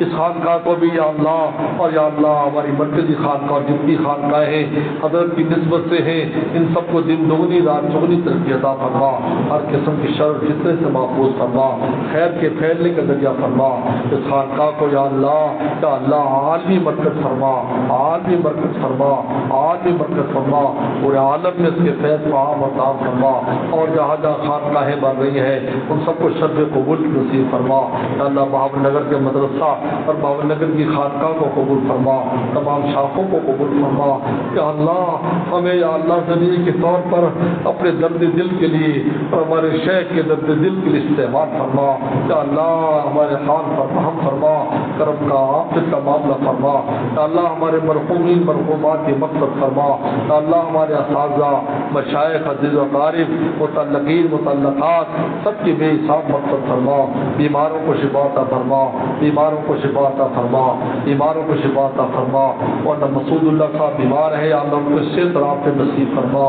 اس خانقاہ کو بھی یا اللہ، اور یا اللہ ہماری مرکزی خانقاہ اور جتنی خانقاہیں ہیں حضرت کی نسبت سے ہیں، ان سب کو دن دگنی رات چگنی ترقی عطا فرما، ہر قسم کی شر فتنے سے محفوظ فرما، خیر کے پھیلنے کا ذریعہ فرما اس خانقاہ کو یا اللہ عالمی برکت فرما، عالمی برکت فرما، عالمی برکت فرما، پورے عالم میں اس کے فیض کو عام اور عام فرما، اور جہاں جہاں خانقاہیں بن رہی ہیں ان سب کو شرف قبول کی نصیب فرما یا اللہ، بہاول نگر کے مدرسہ اور بہاول نگر کی خانقاہ کو قبول فرما، تمام شاخوں کو قبول فرما یا اللہ، ہمیں یا اللہ ذریعے کے طور پر اپنے درد دل کے لیے اور ہمارے شیخ کے درد دل کے لیے استعمال فرما یا اللہ، ہمارے حال پر رحم فرما، کرم کا عافیت کا معاملہ فرما یا اللہ، ہمارے مرحومین مرحومات کے مقصد فرما یا اللہ، ہمارے اساتذہ مشائخ عزیز و اقارب متعلقین متعلقات سب کی بے حساب مقصد فرما، بیماروں کو شفا عطا فرما، بیماروں کو شفا عطا فرما، بیماروں کو شفا عطا فرما، اور نہ مسعود اللہ صاحب بیمار ہے یا اللہ ان کو صحت اور عافیت نصیب فرما،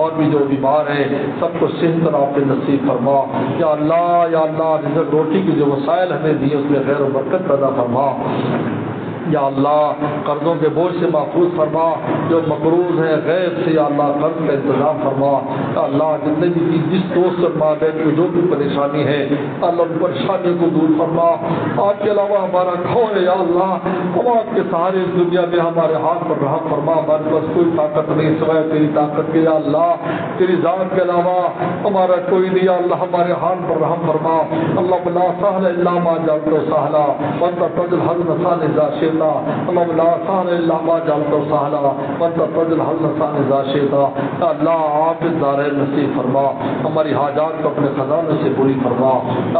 اور بھی جو بیمار ہیں سب کو صحت اور عافیت نصیب فرما یا اللہ رزق روٹی کی جو وسائل ہمیں دی اس میں خیر و برکت پیدا فرما یا اللہ، قرضوں کے بوجھ سے محفوظ فرما، جو مقروض ہیں غیب سے یا اللہ قرض کا انتظام فرما یا اللہ، جتنے بھی جس دوست اور ماں بہن کو جو بھی پریشانی ہے اللہ ان پریشانی کو دور فرما، آپ کے علاوہ ہمارا کون ہے یا اللہ، ہم آپ کے سہارے اس دنیا میں ہمارے ہاتھ پر رحم فرما، ہمارے پاس کوئی طاقت نہیں سوائے تیری طاقت کے یا اللہ، تیری ذات کے علاوہ ہمارا کوئی نہیں یا اللہ، ہمارے حال پر رحم فرما، اللہ لا سهل الا ما جعلته سهلا وانت تجعل الحزن اذا شئت، اللہ لا سهل الا ما جعلته سهلا وانت تجعل الحزن اذا شئت، اللہ آپ دارین نصیب فرما، ہماری حاجات کو اپنے خزانے سے پوری فرما،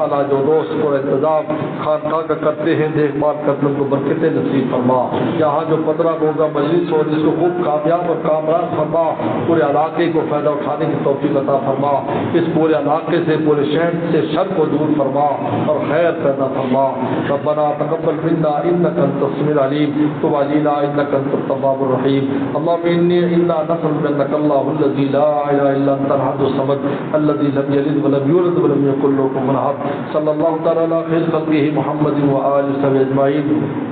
اللہ جو دوست کو انتظام خانقاہ کا کرتے ہیں دیکھ بھال کرتے ان کو برکتیں نصیب فرما، یہاں جو 15 روزہ مجلس ہو جس کو خوب کامیاب اور کامران فرما، پورے علاقے کو فائدہ اٹھانے کی توفیق عطا فرما، اس پورے علاقے سے پورے شہر سے شر کو دور فرما اور خیر پیدا فرما، ربنا تقبل منا انك انت السميع العليم تب علينا انك انت التواب الرحيم، اللهم انا نسألك انك الله الذي لا اله الا انت الاحد الصمد الذي لم يلد ولم يولد ولم يكن له كفوا احد، صلى الله تعالى على خير خلقه محمد وآله وصحبه اجمعين.